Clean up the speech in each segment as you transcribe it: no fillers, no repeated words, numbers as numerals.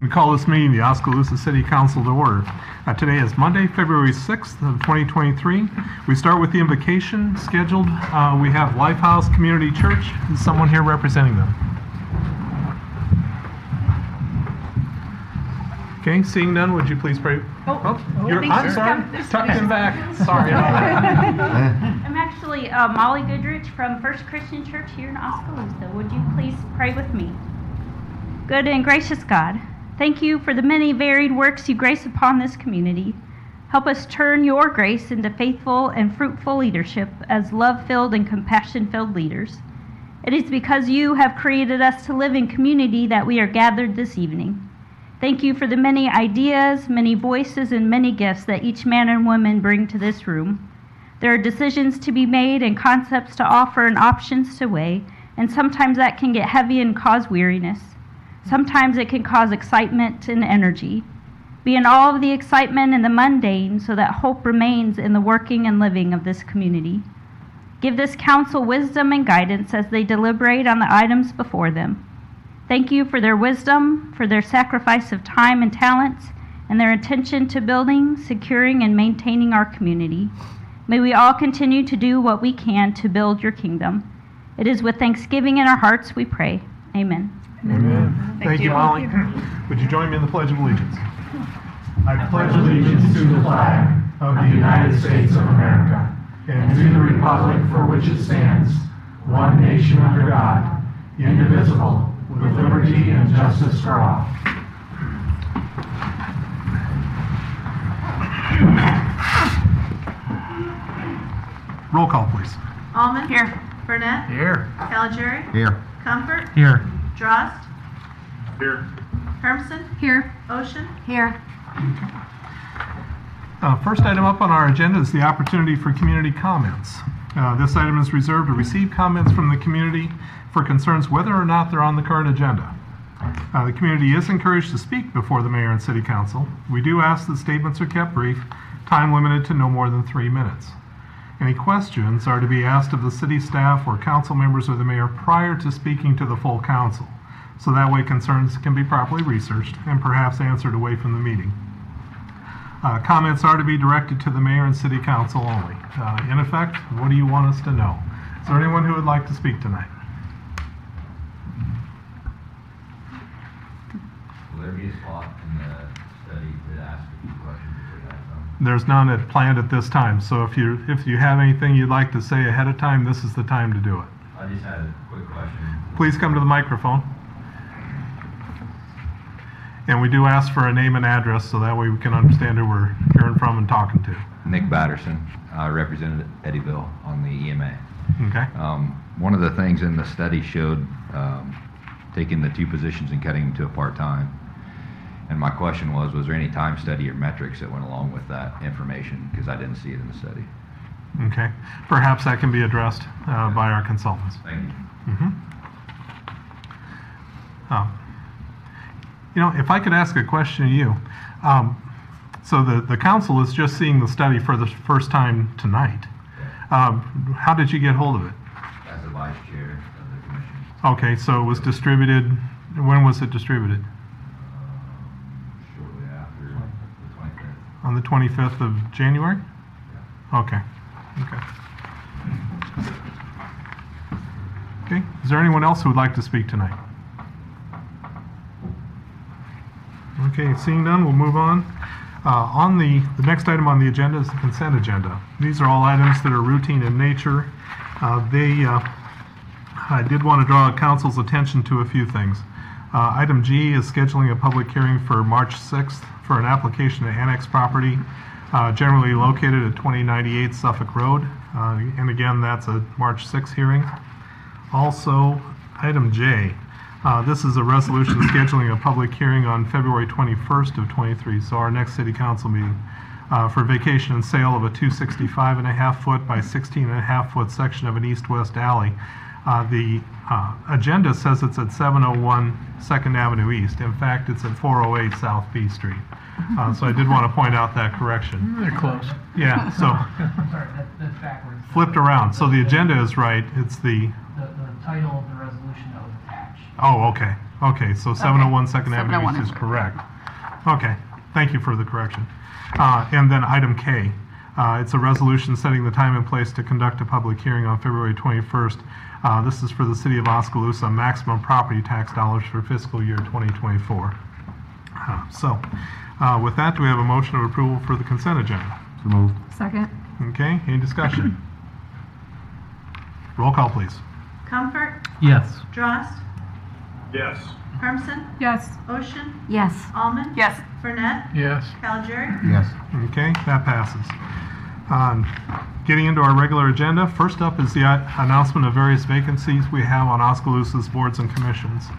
We call this meeting the Oskaloosa City Council to order. Today is Monday, February 6th of 2023. We start with the invocation scheduled. We have Lifehouse Community Church. Is someone here representing them? Okay, seeing none, would you please pray? I'm sorry, tucked in back. Sorry. I'm actually Molly Goodrich from First Christian Church here in Oskaloosa. Would you please pray with me? Good and gracious God, thank you for the many varied works you grace upon this community. Help us turn your grace into faithful and fruitful leadership as love-filled and compassion-filled leaders. It is because you have created us to live in community that we are gathered this evening. Thank you for the many ideas, many voices, and many gifts that each man and woman bring to this room. There are decisions to be made and concepts to offer and options to weigh, and sometimes that can get heavy and cause weariness. Sometimes it can cause excitement and energy. Be in all of the excitement and the mundane so that hope remains in the working and living of this community. Give this council wisdom and guidance as they deliberate on the items before them. Thank you for their wisdom, for their sacrifice of time and talents, and their attention to building, securing, and maintaining our community. May we all continue to do what we can to build your kingdom. It is with thanksgiving in our hearts we pray. Amen. Amen. Thank you, Molly. Would you join me in the Pledge of Allegiance? I pledge allegiance to the flag of the United States of America and to the republic for which it stands, one nation under God, indivisible, with liberty and justice for all. Roll call, please. Allman. Here. Burnett. Here. Caligiuri. Here. Comfort. Here. Drost. Here. Hermson. Here. Ocean. Here. First item up on our agenda is the opportunity for community comments. This item is reserved to receive comments from the community for concerns whether or not they're on the current agenda. The community is encouraged to speak before the mayor and city council. We do ask that statements are kept brief, time limited to no more than 3 minutes. Any questions are to be asked of the city staff or council members or the mayor prior to speaking to the full council, so that way concerns can be properly researched and perhaps answered away from the meeting. Comments are to be directed to the mayor and city council only. In effect, what do you want us to know? Is there anyone who would like to speak tonight? Will there be a spot in the study to ask a few questions if we have some? There's none planned at this time, so if you have anything you'd like to say ahead of time, this is the time to do it. I just had a quick question. Please come to the microphone. And we do ask for a name and address so that way we can understand who we're hearing from and talking to. Nick Batterson, I represented Eddyville on the EMA. Okay. One of the things in the study showed taking the two positions and cutting them to a part-time. And my question was there any time study or metrics that went along with that information? Because I didn't see it in the study. Okay. Perhaps that can be addressed by our consultants. Thank you. If I could ask a question of you. So the council is just seeing the study for the first time tonight. How did you get hold of it? As the vice chair of the commission. Okay, so it was distributed. When was it distributed? Shortly after the 25th. On the 25th of January? Yeah. Okay. Okay. Is there anyone else who would like to speak tonight? Okay, seeing none, we'll move on. The next item on the agenda is the consent agenda. These are all items that are routine in nature. I did want to draw council's attention to a few things. Item G is scheduling a public hearing for March 6th for an application to annex property generally located at 2098 Suffolk Road. And again, that's a March 6th hearing. Also, item J. This is a resolution scheduling a public hearing on February 21st of 23, so our next city council meeting, for vacation and sale of a 265.5 foot by 16.5 foot section of an east-west alley. The agenda says it's at 701 2nd Avenue East. In fact, it's at 408 South B Street. So I did want to point out that correction. They're close. Yeah, so Sorry, that's backwards. flipped around. So the agenda is right. It's the The title of the resolution that was attached. Oh, okay. Okay, so 701 Second Avenue 701 East is is correct. Okay, thank you for the correction. And then item K, it's a resolution setting the time and place to conduct a public hearing on February 21st. This is for the City of Oskaloosa, maximum property tax dollars for fiscal year 2024. So, with that, do we have a motion of approval for the consent agenda? So moved. Second. Okay, any discussion? Roll call, please. Comfort, Yes. Drost, Yes. Hermson, Yes. Ocean, Yes. Almond. Yes. Burnett, Yes. Calgery. Yes. Okay, that passes. Getting into our regular agenda, first up is the announcement of various vacancies we have on Oskaloosa's boards and commissions.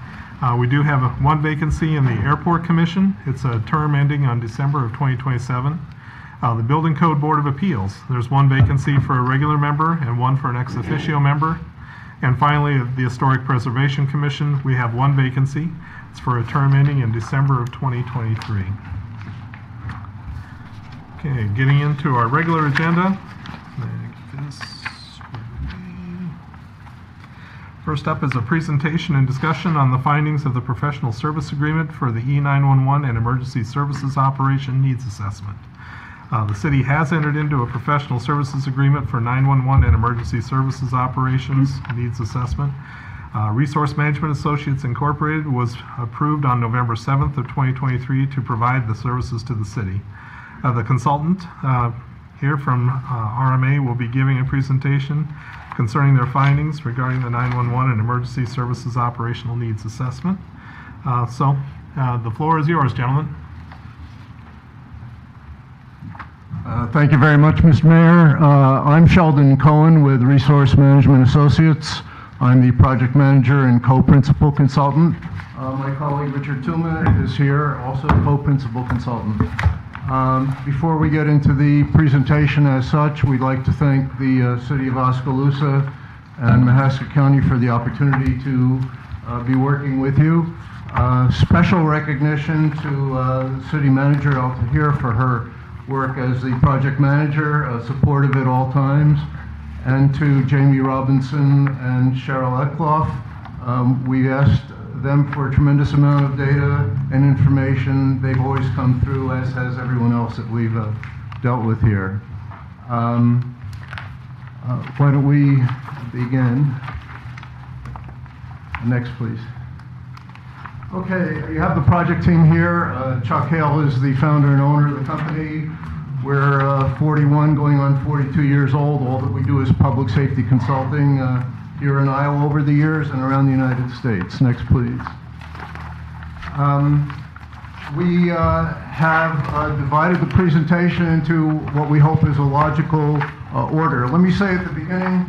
We do have one vacancy in the Airport Commission. It's a term ending on December of 2027. The Building Code Board of Appeals, there's one vacancy for a regular member and one for an ex officio member. And finally, the Historic Preservation Commission, we have one vacancy. It's for a term ending in December of 2023. Okay, getting into our regular agenda. First up is a presentation and discussion on the findings of the professional service agreement for the E911 and Emergency Services Operation Needs Assessment. The city has entered into a professional services agreement for 911 and Emergency Services Operations Needs Assessment. Resource Management Associates Incorporated was approved on November 7th of 2023 to provide the services to the city. The consultant here from RMA will be giving a presentation concerning their findings regarding the 911 and Emergency Services Operational Needs Assessment. The floor is yours, gentlemen. Thank you very much, Mr. Mayor. I'm Sheldon Cohen with Resource Management Associates. I'm the project manager and co-principal consultant. My colleague Richard Tuma is here, also co-principal consultant. Before we get into the presentation as such, we'd like to thank the City of Oskaloosa and Mahaska County for the opportunity to be working with you. Special recognition to the City Manager Altahir for her work as the project manager, supportive at all times, and to Jamie Robinson and Cheryl Eckloff. We asked them for a tremendous amount of data and information. They've always come through, as has everyone else that we've dealt with here. Why don't we begin? Next, please. Okay, you have the project team here. Chuck Hale is the founder and owner of the company. We're 41, going on 42 years old. All that we do is public safety consulting here in Iowa over the years and around the United States. Next, please. We have divided the presentation into what we hope is a logical order. Let me say at the beginning,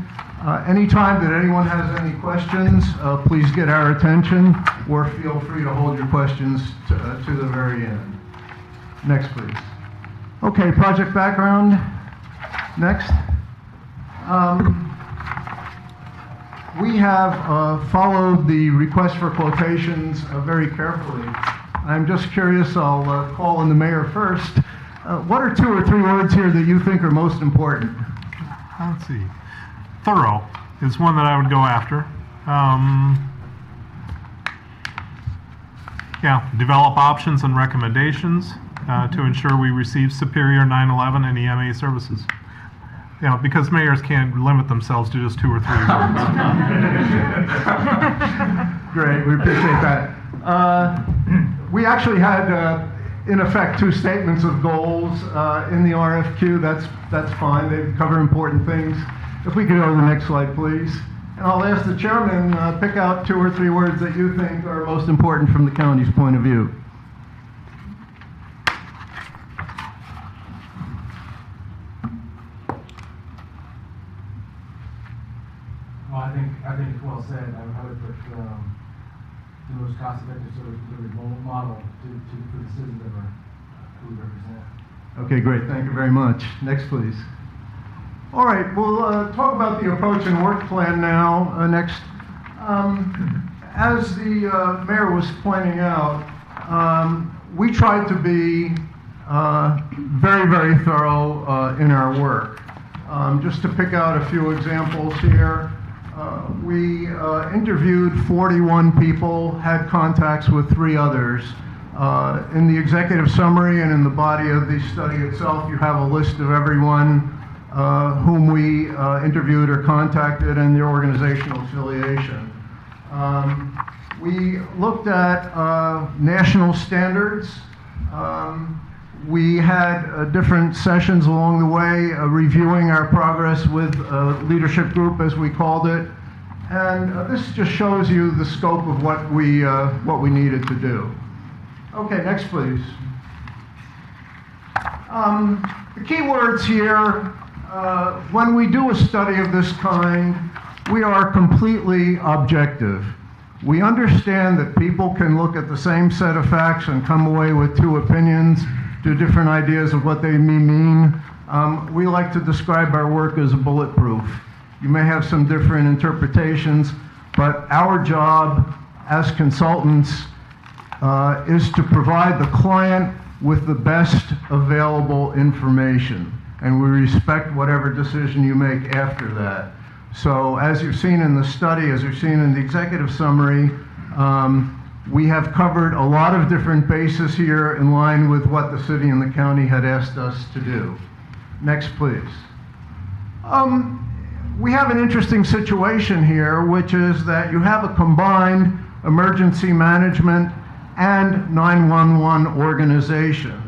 anytime that anyone has any questions, please get our attention, or feel free to hold your questions to the very end. Next, please. Okay, project background. Next. We have followed the request for quotations very carefully. I'm just curious, I'll call on the mayor first. What are 2 or 3 words here that you think are most important? Let's see. Thorough is one that I would go after. Develop options and recommendations to ensure we receive superior 911 and EMA services. Because mayors can't limit themselves to just 2 or 3 words. Great, we appreciate that. We actually had, in effect, 2 statements of goals in the RFQ. That's fine. They cover important things. If we could go to the next slide, please. And I'll ask the chairman, pick out 2 or 3 words that you think are most important from the county's point of view. Well, I think it's well said. I would put the most cost-effective sort of delivery model for the citizens of who we represent. Okay, great. Thank you very much. Next, please. All right, we'll talk about the approach and work plan now. Next. As the mayor was pointing out, we tried to be very, very thorough in our work. Just to pick out a few examples here, We interviewed 41 people, had contacts with 3 others. In the executive summary and in the body of the study itself, you have a list of everyone whom we interviewed or contacted and their organizational affiliation. We looked at national standards. We had different sessions along the way, reviewing our progress with a leadership group, as we called it. And this just shows you the scope of what we needed to do. Okay, next please. The key words here, when we do a study of this kind, we are completely objective. We understand that people can look at the same set of facts and come away with 2 opinions, 2 different ideas of what they may mean. We like to describe our work as bulletproof. You may have some different interpretations, but our job as consultants is to provide the client with the best available information, and we respect whatever decision you make after that. So as you've seen in the study, as you've seen in the executive summary, we have covered a lot of different bases here in line with what the city and the county had asked us to do. Next, please. We have an interesting situation here, which is that you have a combined emergency management and 911 organization.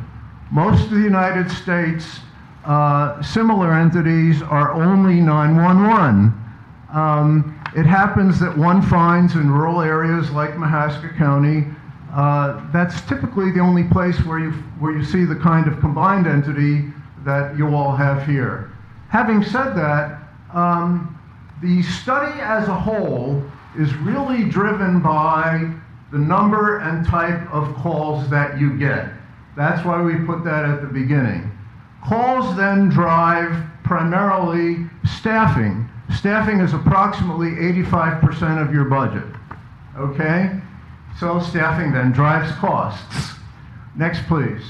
Most of the United States, similar entities are only 911. It happens that one finds in rural areas like Mahaska County, that's typically the only place where you see the kind of combined entity that you all have here. Having said that, the study as a whole is really driven by the number and type of calls that you get. That's why we put that at the beginning. Calls then drive primarily staffing. Staffing is approximately 85% of your budget, okay? So staffing then drives costs. Next, please.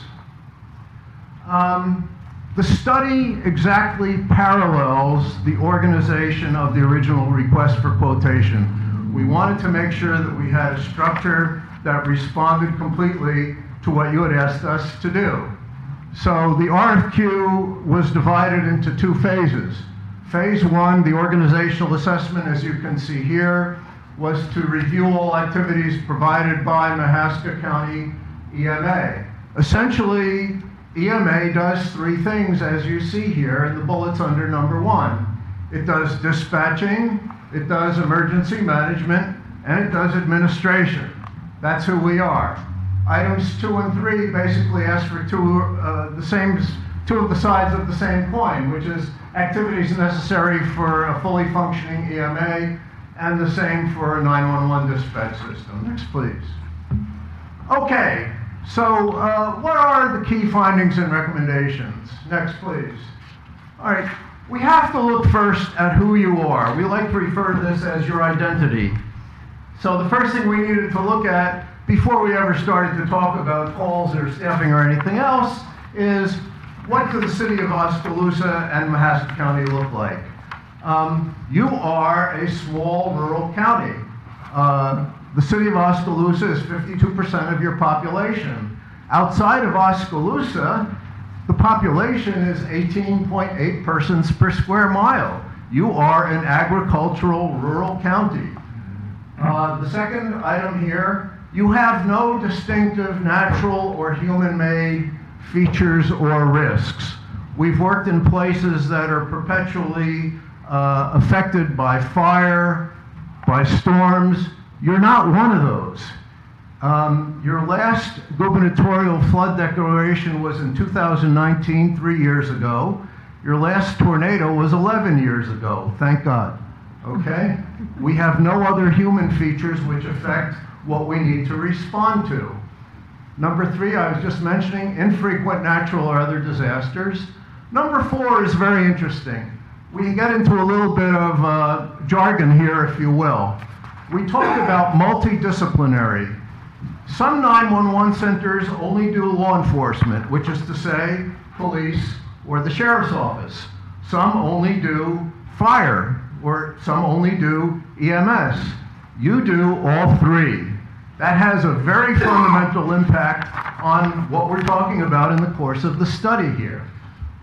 The study exactly parallels the organization of the original request for quotation. We wanted to make sure that we had a structure that responded completely to what you had asked us to do. So the RFQ was divided into 2 phases. Phase 1, the organizational assessment, as you can see here, was to review all activities provided by Mahaska County EMA. Essentially, EMA does 3 things, as you see here in the bullets under number 1. It does dispatching, it does emergency management, and it does administration. That's who we are. Items 2 and 3 basically ask for two of the sides of the same coin, which is activities necessary for a fully functioning EMA, and the same for a 911 dispatch system. Next, please. Okay, so what are the key findings and recommendations? Next, please. All right, we have to look first at who you are. We like to refer to this as your identity. So the first thing we needed to look at before we ever started to talk about calls or staffing or anything else is, what do the city of Oskaloosa and Mahaska County look like? You are a small rural county. The city of Oskaloosa is 52% of your population. Outside of Oskaloosa, the population is 18.8 persons per square mile. You are an agricultural rural county. The second item here, you have no distinctive natural or human-made features or risks. We've worked in places that are perpetually affected by fire, by storms. You're not one of those. Your last gubernatorial flood declaration was in 2019, 3 years ago. Your last tornado was 11 years ago, thank God. Okay? We have no other human features which affect what we need to respond to. Number 3, I was just mentioning, infrequent natural or other disasters. Number 4 is very interesting. We get into a little bit of jargon here, if you will. We talk about multidisciplinary. Some 911 centers only do law enforcement, which is to say, police or the sheriff's office. Some only do fire, or some only do EMS. You do all three. That has a very fundamental impact on what we're talking about in the course of the study here.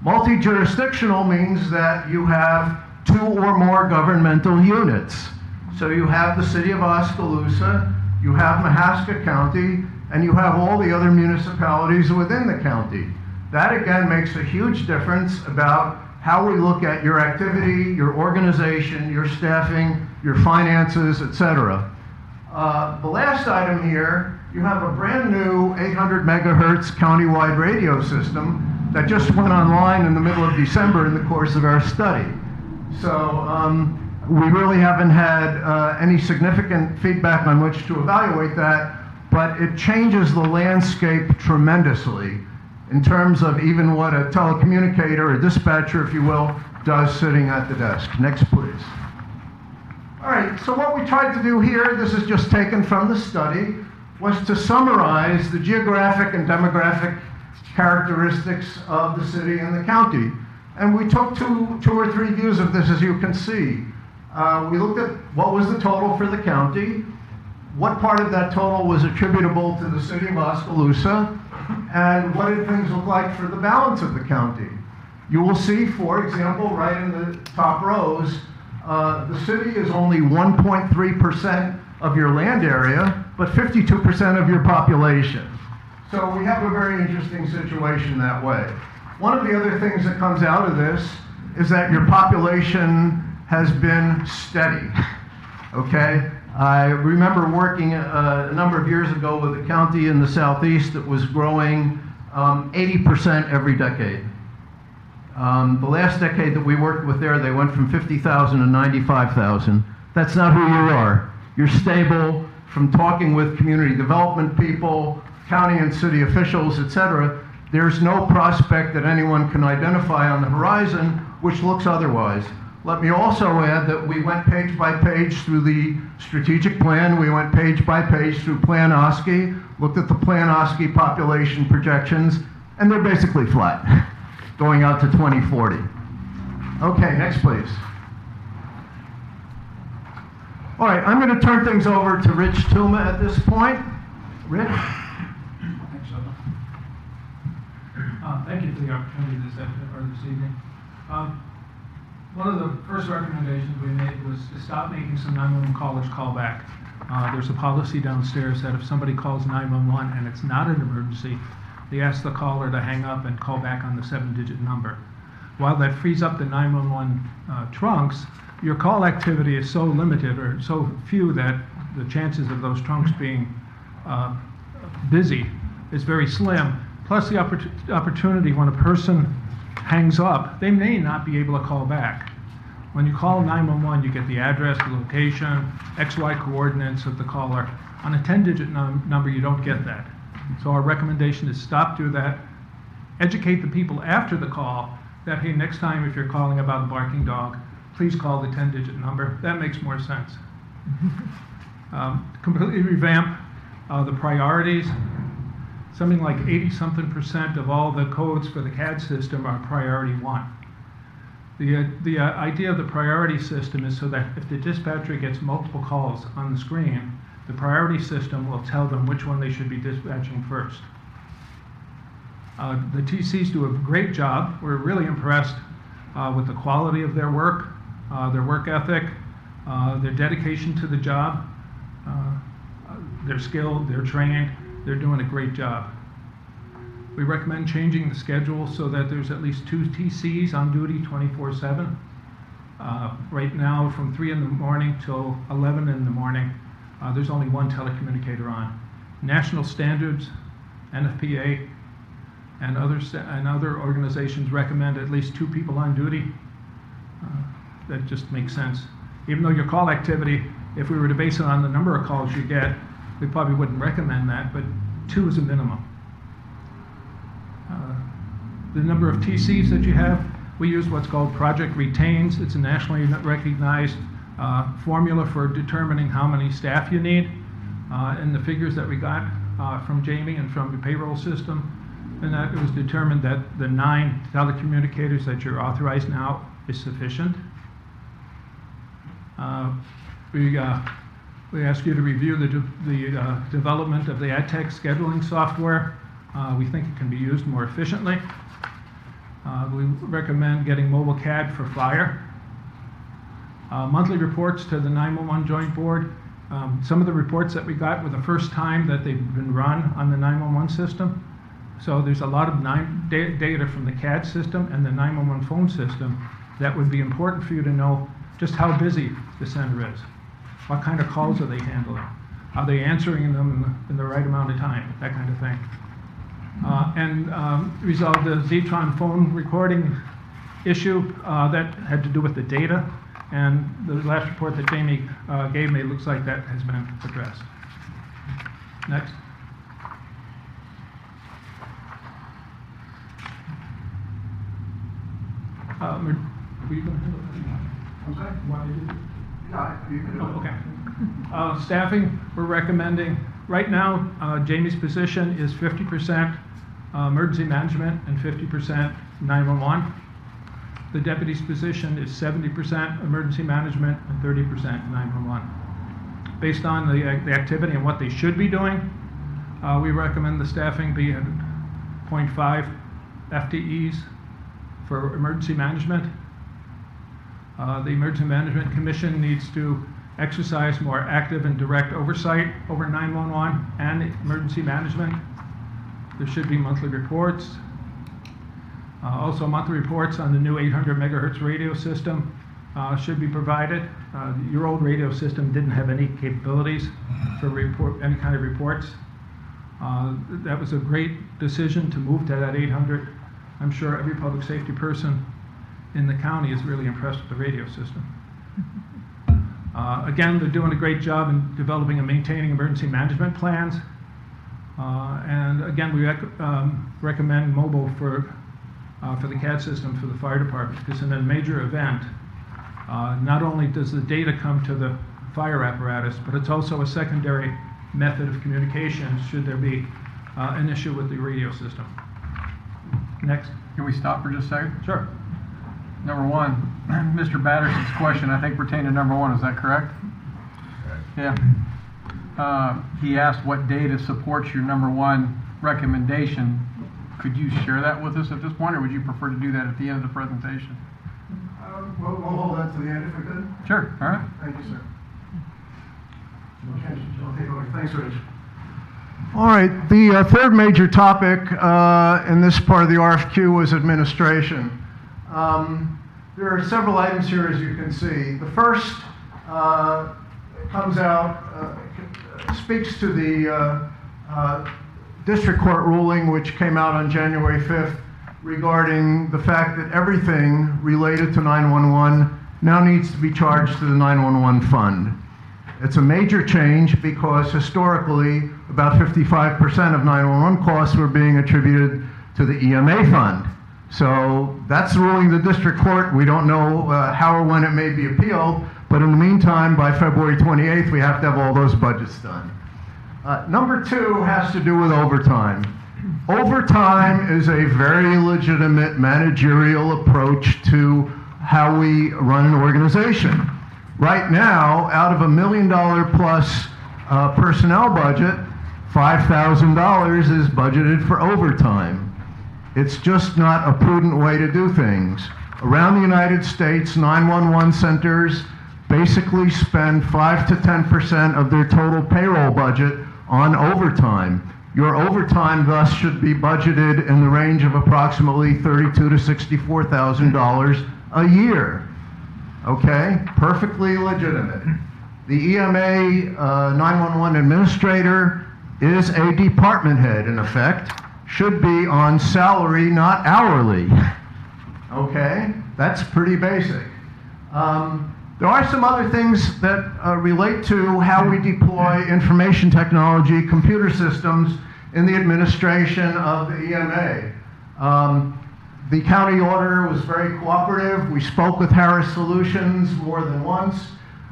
Multi-jurisdictional means that you have 2 or more governmental units. So you have the city of Oskaloosa, you have Mahaska County, and you have all the other municipalities within the county. That again makes a huge difference about how we look at your activity, your organization, your staffing, your finances, etc. The last item here, you have a brand new 800 megahertz countywide radio system that just went online in the middle of December in the course of our study. So we really haven't had any significant feedback on which to evaluate that, but it changes the landscape tremendously in terms of even what a telecommunicator, a dispatcher, if you will, does sitting at the desk. Next, please. All right, so what we tried to do here, this is just taken from the study, was to summarize the geographic and demographic characteristics of the city and the county. And we took two or three views of this, as you can see. We looked at what was the total for the county, what part of that total was attributable to the city of Oskaloosa, and what did things look like for the balance of the county. You will see, for example, right in the top rows, the city is only 1.3% of your land area, but 52% of your population. So we have a very interesting situation that way. One of the other things that comes out of this is that your population has been steady, okay? I remember working a number of years ago with a county in the southeast that was growing 80% every decade. The last decade that we worked with there, they went from 50,000 to 95,000. That's not who you are. You're stable. From talking with community development people, county and city officials, etc., there's no prospect that anyone can identify on the horizon which looks otherwise. Let me also add that we went page by page through the strategic plan. We went page by page through Plan Oski, looked at the Plan Oski population projections, and they're basically flat, going out to 2040. Okay, next please. All right, I'm going to turn things over to Rich Tuma at this point. Rich? Thanks, Sheldon. Thank you for the opportunity this evening. One of the first recommendations we made was to stop making some 911 callers call back. There's a policy downstairs that if somebody calls 911 and it's not an emergency, they ask the caller to hang up and call back on the 7-digit number. While that frees up the 911 trunks, your call activity is so limited or so few that the chances of those trunks being busy is very slim. Plus the opportunity when a person hangs up, they may not be able to call back. When you call 911, you get the address, the location, XY coordinates of the caller. On a 10-digit number, you don't get that. So our recommendation is stop doing that. Educate the people after the call that, hey, next time if you're calling about a barking dog, please call the 10-digit number. That makes more sense. Completely revamp the priorities. Something like 80-something% of all the codes for the CAD system are priority 1. The idea of the priority system is so that if the dispatcher gets multiple calls on the screen, the priority system will tell them which one they should be dispatching first. The TCs do a great job. We're really impressed with the quality of their work ethic, their dedication to the job, their skill, they're trained. They're doing a great job. We recommend changing the schedule so that there's at least 2 TCs on duty 24/7. Right now, from 3 in the morning till 11 in the morning, there's only 1 telecommunicator on. National standards, NFPA, and other organizations recommend at least 2 people on duty. That just makes sense. Even though your call activity, if we were to base it on the number of calls you get, we probably wouldn't recommend that, but 2 is a minimum. The number of TCs that you have, we use what's called Project Retains. It's a nationally recognized formula for determining how many staff you need. And the figures that we got from Jamie and from the payroll system, and that it was determined that the 9 telecommunicators that you're authorized now is sufficient. We ask you to review the development of the AdTech scheduling software. We think it can be used more efficiently. We recommend getting mobile CAD for fire. Monthly reports to the 911 Joint Board. Some of the reports that we got were the first time that they've been run on the 911 system. So there's a lot of data from the CAD system and the 911 phone system that would be important for you to know just how busy the center is. What kind of calls are they handling? Are they answering them in the right amount of time? That kind of thing. And resolve the Zetron phone recording issue that had to do with the data. And the last report that Jamie gave me looks like that has been addressed. Next. Were you going to handle that? I'm sorry? Why did you? Yeah, you can do it. Oh, okay. Staffing, we're recommending, right now, Jamie's position is 50% emergency management and 50% 911. The deputy's position is 70% emergency management and 30% 911. Based on the activity and what they should be doing, we recommend the staffing be at 0.5 FTEs for emergency management. The Emergency Management Commission needs to exercise more active and direct oversight over 911 and emergency management. There should be monthly reports. Also, monthly reports on the new 800 megahertz radio system should be provided. Your old radio system didn't have any capabilities for any kind of reports. That was a great decision to move to that 800. I'm sure every public safety person in the county is really impressed with the radio system. Again, they're doing a great job in developing and maintaining emergency management plans. And again, we recommend mobile for the CAD system for the fire department, because in a major event, not only does the data come to the fire apparatus, but it's also a secondary method of communication should there be an issue with the radio system. Next. Can we stop for just a second? Sure. Number one, Mr. Batterson's question, I think, pertained to number one. Is that correct? Yeah. He asked what data supports your number one recommendation. Could you share that with us at this point, or would you prefer to do that at the end of the presentation? We'll hold that to the end if we could. Sure. All right. Thank you, sir. Okay, I'll take over. Thanks, Rich. All right, the third major topic in this part of the RFQ was administration. There are several items here, as you can see. The first comes out, speaks to the district court ruling which came out on January 5th regarding the fact that everything related to 911 now needs to be charged to the 911 fund. It's a major change because historically about 55% of 911 costs were being attributed to the EMA fund. So that's the ruling of the district court. We don't know how or when it may be appealed, but in the meantime, by February 28th, we have to have all those budgets done. Number two has to do with overtime. Overtime is a very legitimate managerial approach to how we run an organization. Right now, out of $1 million plus personnel budget, $5,000 is budgeted for overtime. It's just not a prudent way to do things. Around the United States, 911 centers basically spend 5 to 10% of their total payroll budget on overtime. Your overtime thus should be budgeted in the range of approximately $32,000 to $64,000 a year. Okay, perfectly legitimate. The EMA 911 administrator is a department head, in effect, should be on salary, not hourly. Okay, that's pretty basic. There are some other things that relate to how we deploy information technology, computer systems in the administration of the EMA. The county auditor was very cooperative. We spoke with Harris Solutions more than once.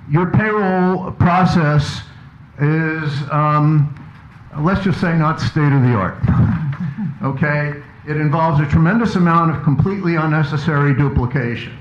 Your payroll process is, let's just say, not state of the art. Okay? It involves a tremendous amount of completely unnecessary duplication.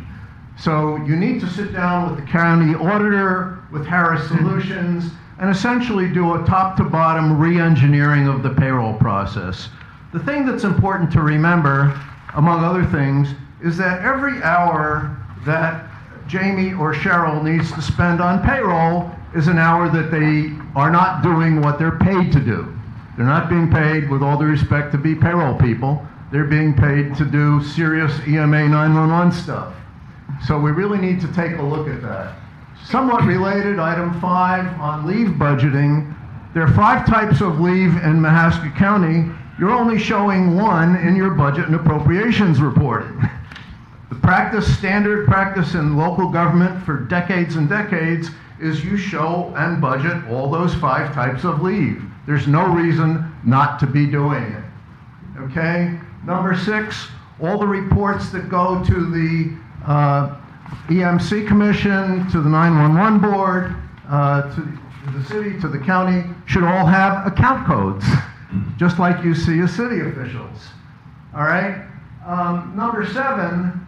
So you need to sit down with the county auditor, with Harris Solutions, and essentially do a top-to-bottom re-engineering of the payroll process. The thing that's important to remember, among other things, is that every hour that Jamie or Cheryl needs to spend on payroll is an hour that they are not doing what they're paid to do. They're not being paid, with all due respect, to be payroll people. They're being paid to do serious EMA 911 stuff. So we really need to take a look at that. Somewhat related, item 5 on leave budgeting. There are 5 types of leave in Mahaska County. You're only showing 1 in your budget and appropriations reporting. The standard practice in local government for decades and decades is you show and budget all those 5 types of leave. There's no reason not to be doing it. Okay? Number 6, all the reports that go to the EMC Commission, to the 911 board, to the city, to the county, should all have account codes, just like you see as city officials. All right? Number 7,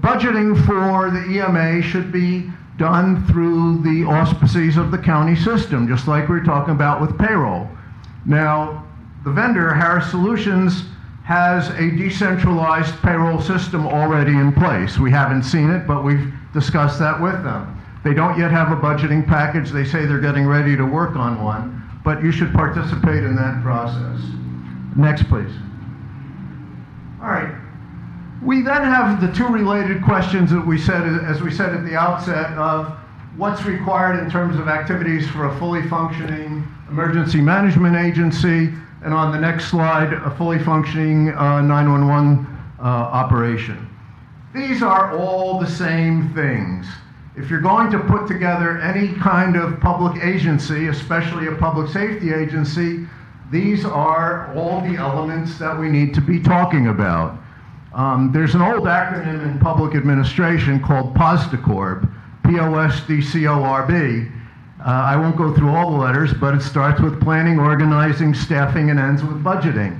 budgeting for the EMA should be done through the auspices of the county system, just like we were talking about with payroll. Now, the vendor, Harris Solutions, has a decentralized payroll system already in place. We haven't seen it, but we've discussed that with them. They don't yet have a budgeting package. They say they're getting ready to work on one, but you should participate in that process. Next, please. All right. We then have the 2 related questions that we said, as we said at the outset, of what's required in terms of activities for a fully functioning emergency management agency, and on the next slide, a fully functioning 911 operation. These are all the same things. If you're going to put together any kind of public agency, especially a public safety agency, these are all the elements that we need to be talking about. There's an old acronym in public administration called POSDCORB, P-O-S-D-C-O-R-B. I won't go through all the letters, but it starts with planning, organizing, staffing, and ends with budgeting.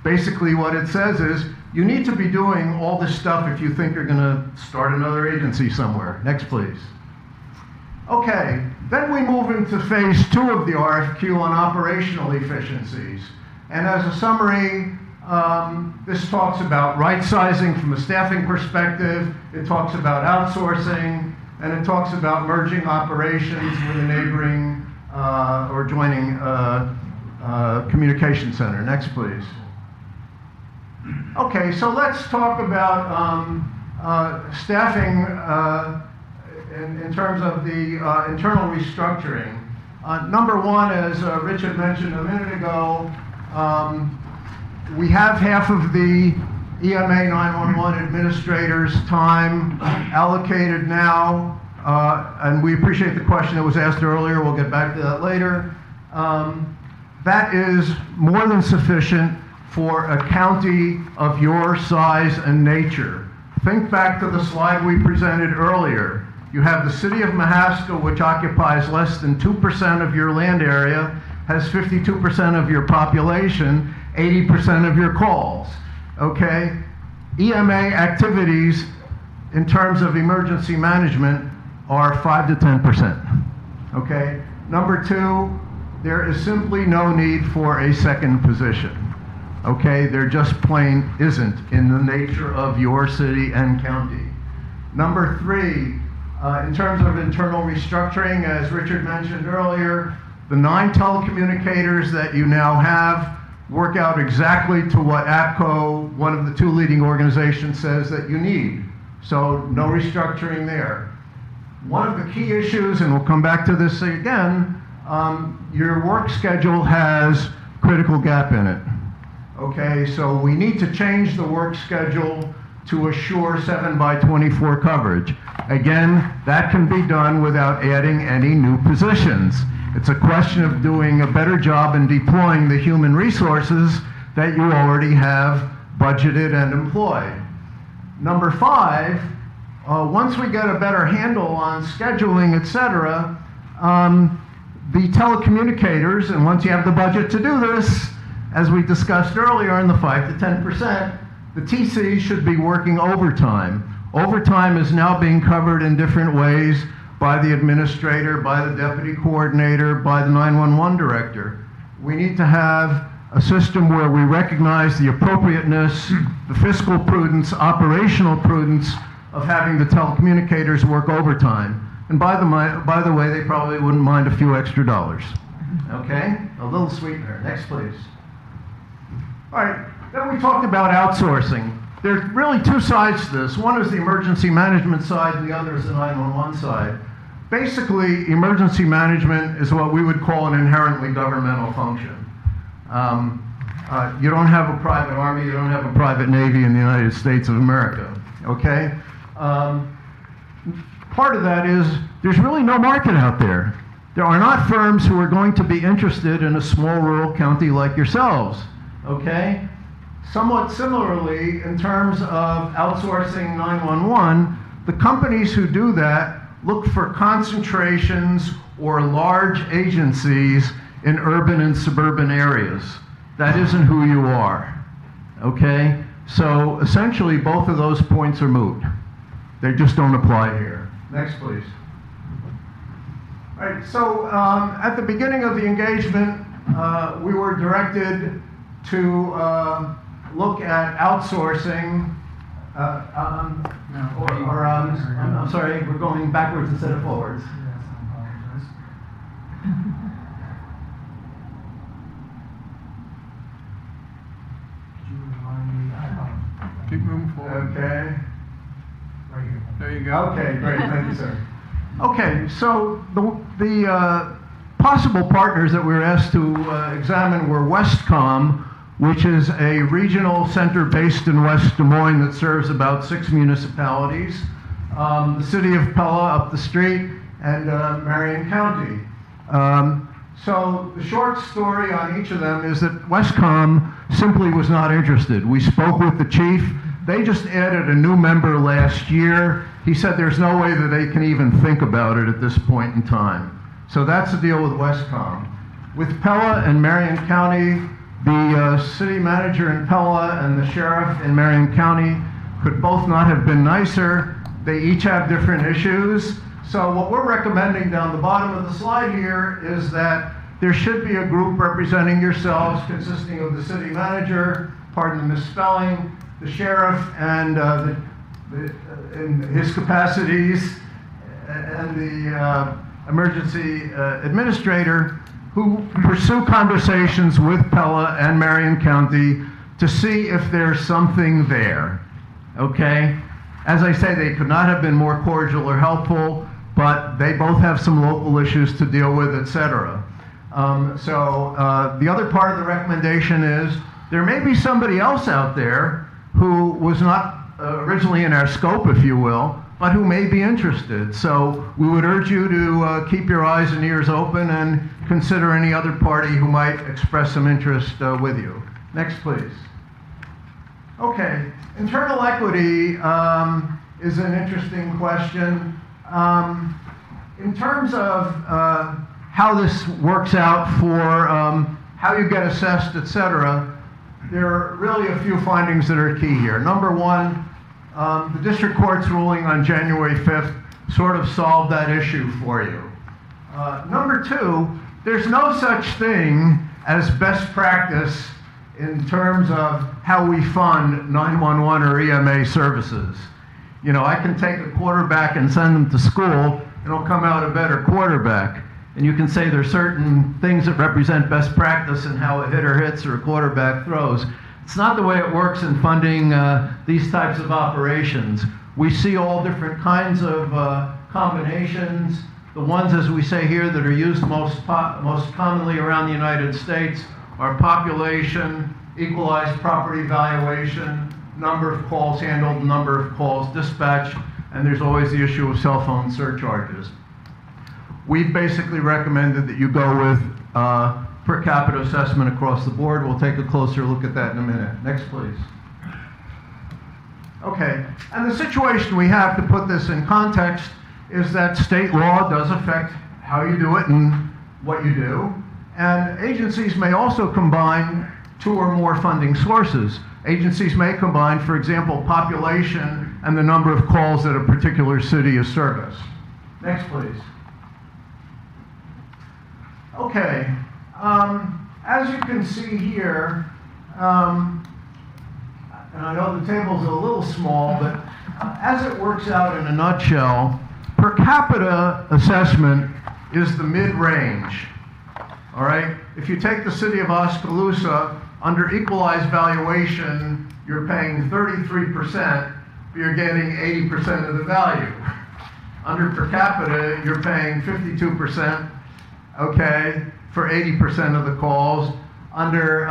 Basically what it says is, you need to be doing all this stuff if you think you're going to start another agency somewhere. Next, please. Okay, then we move into phase 2 of the RFQ on operational efficiencies. And as a summary, this talks about right-sizing from a staffing perspective, it talks about outsourcing, and it talks about merging operations with a neighboring or joining communication center. Next, please. Okay, so let's talk about staffing in terms of the internal restructuring. Number 1, as Richard mentioned a minute ago, we have half of the EMA 911 administrators' time allocated now, and we appreciate the question that was asked earlier. We'll get back to that later. That is more than sufficient for a county of your size and nature. Think back to the slide we presented earlier. You have the city of Mahaska, which occupies less than 2% of your land area, has 52% of your population, 80% of your calls. Okay? EMA activities in terms of emergency management are 5 to 10%. Okay? Number 2, there is simply no need for a second position. Okay? There just plain isn't in the nature of your city and county. Number 3, in terms of internal restructuring, as Richard mentioned earlier, the 9 telecommunicators that you now have work out exactly to what APCO, one of the 2 leading organizations, says that you need. So no restructuring there. One of the key issues, and we'll come back to this again, your work schedule has critical gap in it. Okay, so we need to change the work schedule to assure 7x24 coverage. Again, that can be done without adding any new positions. It's a question of doing a better job in deploying the human resources that you already have budgeted and employed. Number 5, once we get a better handle on scheduling, etc., the telecommunicators, and once you have the budget to do this, as we discussed earlier in the 5 to 10%, the TCs should be working overtime. Overtime is now being covered in different ways by the administrator, by the deputy coordinator, by the 911 director. We need to have a system where we recognize the appropriateness, the fiscal prudence, operational prudence of having the telecommunicators work overtime. And by the way, they probably wouldn't mind a few extra dollars. Okay? A little sweetener. Next, please. All right. Then we talked about outsourcing. There's really two sides to this. One is the emergency management side, and the other is the 911 side. Basically, emergency management is what we would call an inherently governmental function. You don't have a private army, you don't have a private navy in the United States of America, okay? Part of that is there's really no market out there. There are not firms who are going to be interested in a small rural county like yourselves, okay? Somewhat similarly, in terms of outsourcing 911, the companies who do that look for concentrations or large agencies in urban and suburban areas. That isn't who you are, okay? So essentially, both of those points are moot. They just don't apply here. Next, please. All right, so at the beginning of the engagement, we were directed to look at outsourcing, I'm sorry, we're going backwards instead of forwards. Keep moving forward. Okay. Right here. There you go. Okay, great, thank you, sir. Okay, so the possible partners that we were asked to examine were Westcom, which is a regional center based in West Des Moines that serves about 6 municipalities, the city of Pella up the street, and Marion County. So the short story on each of them is that Westcom simply was not interested. We spoke with the chief. They just added a new member last year. He said there's no way that they can even think about it at this point in time. So that's the deal with Westcom. With Pella and Marion County, the city manager in Pella and the sheriff in Marion County could both not have been nicer. They each have different issues. So what we're recommending down the bottom of the slide here is that there should be a group representing yourselves consisting of the city manager, pardon the misspelling, the sheriff, and in his capacities, and the emergency administrator, who pursue conversations with Pella and Marion County to see if there's something there, okay? As I say, they could not have been more cordial or helpful, but they both have some local issues to deal with, etc. The other part of the recommendation is there may be somebody else out there who was not originally in our scope, if you will, but who may be interested. So we would urge you to keep your eyes and ears open and consider any other party who might express some interest with you. Next, please. Okay, internal equity is an interesting question. In terms of how this works out for how you get assessed, etc., there are really a few findings that are key here. Number one, the district court's ruling on January 5th sort of solved that issue for you. Number two, there's no such thing as best practice in terms of how we fund 911 or EMA services. You know, I can take a quarterback and send them to school, and it'll come out a better quarterback. And you can say there's certain things that represent best practice in how a hitter hits or a quarterback throws. It's not the way it works in funding these types of operations. We see all different kinds of combinations. The ones, as we say here, that are used most commonly around the United States are population, equalized property valuation, number of calls handled, number of calls dispatched, and there's always the issue of cell phone surcharges. We've basically recommended that you go with per capita assessment across the board. We'll take a closer look at that in a minute. Next, please. Okay, and the situation we have, to put this in context, is that state law does affect how you do it and what you do. And agencies may also combine 2 or more funding sources. Agencies may combine, for example, population and the number of calls that a particular city is serviced. Next, please. Okay, as you can see here, and I know the table's a little small, but as it works out in a nutshell, per capita assessment is the mid-range. All right? If you take the city of Oskaloosa, under equalized valuation, you're paying 33%, but you're getting 80% of the value. Under per capita, you're paying 52%, okay, for 80% of the calls. Under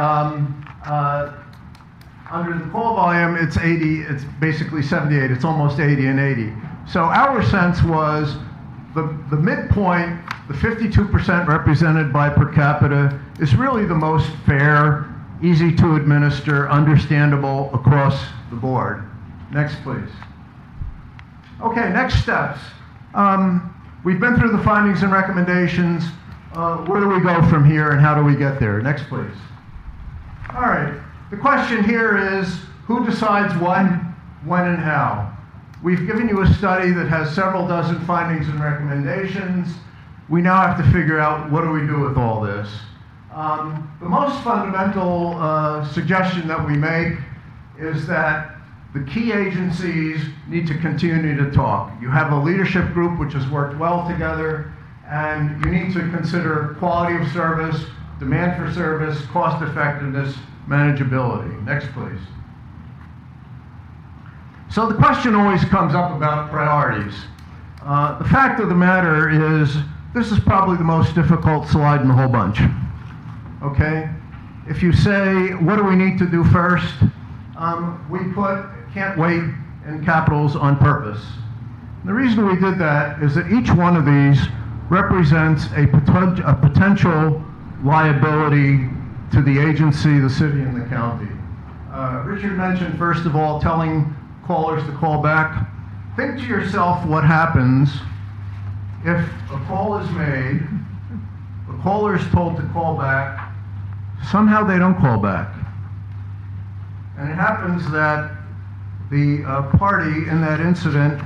the call volume, it's 80, it's basically 78, it's almost 80 and 80. So our sense was the midpoint, the 52% represented by per capita, is really the most fair, easy to administer, understandable across the board. Next, please. Okay, next steps. We've been through the findings and recommendations. Where do we go from here and how do we get there? Next, please. All right, the question here is, who decides what, when, and how? We've given you a study that has several dozen findings and recommendations. We now have to figure out what do we do with all this. The most fundamental suggestion that we make is that the key agencies need to continue to talk. You have a leadership group which has worked well together, and you need to consider quality of service, demand for service, cost effectiveness, manageability. Next, please. So the question always comes up about priorities. The fact of the matter is, this is probably the most difficult slide in the whole bunch. Okay? If you say, what do we need to do first? We put can't wait in capitals on purpose. The reason we did that is that each one of these represents a potential liability to the agency, the city, and the county. Richard mentioned, first of all, telling callers to call back. Think to yourself what happens if a call is made, the caller is told to call back, somehow they don't call back. And it happens that the party in that incident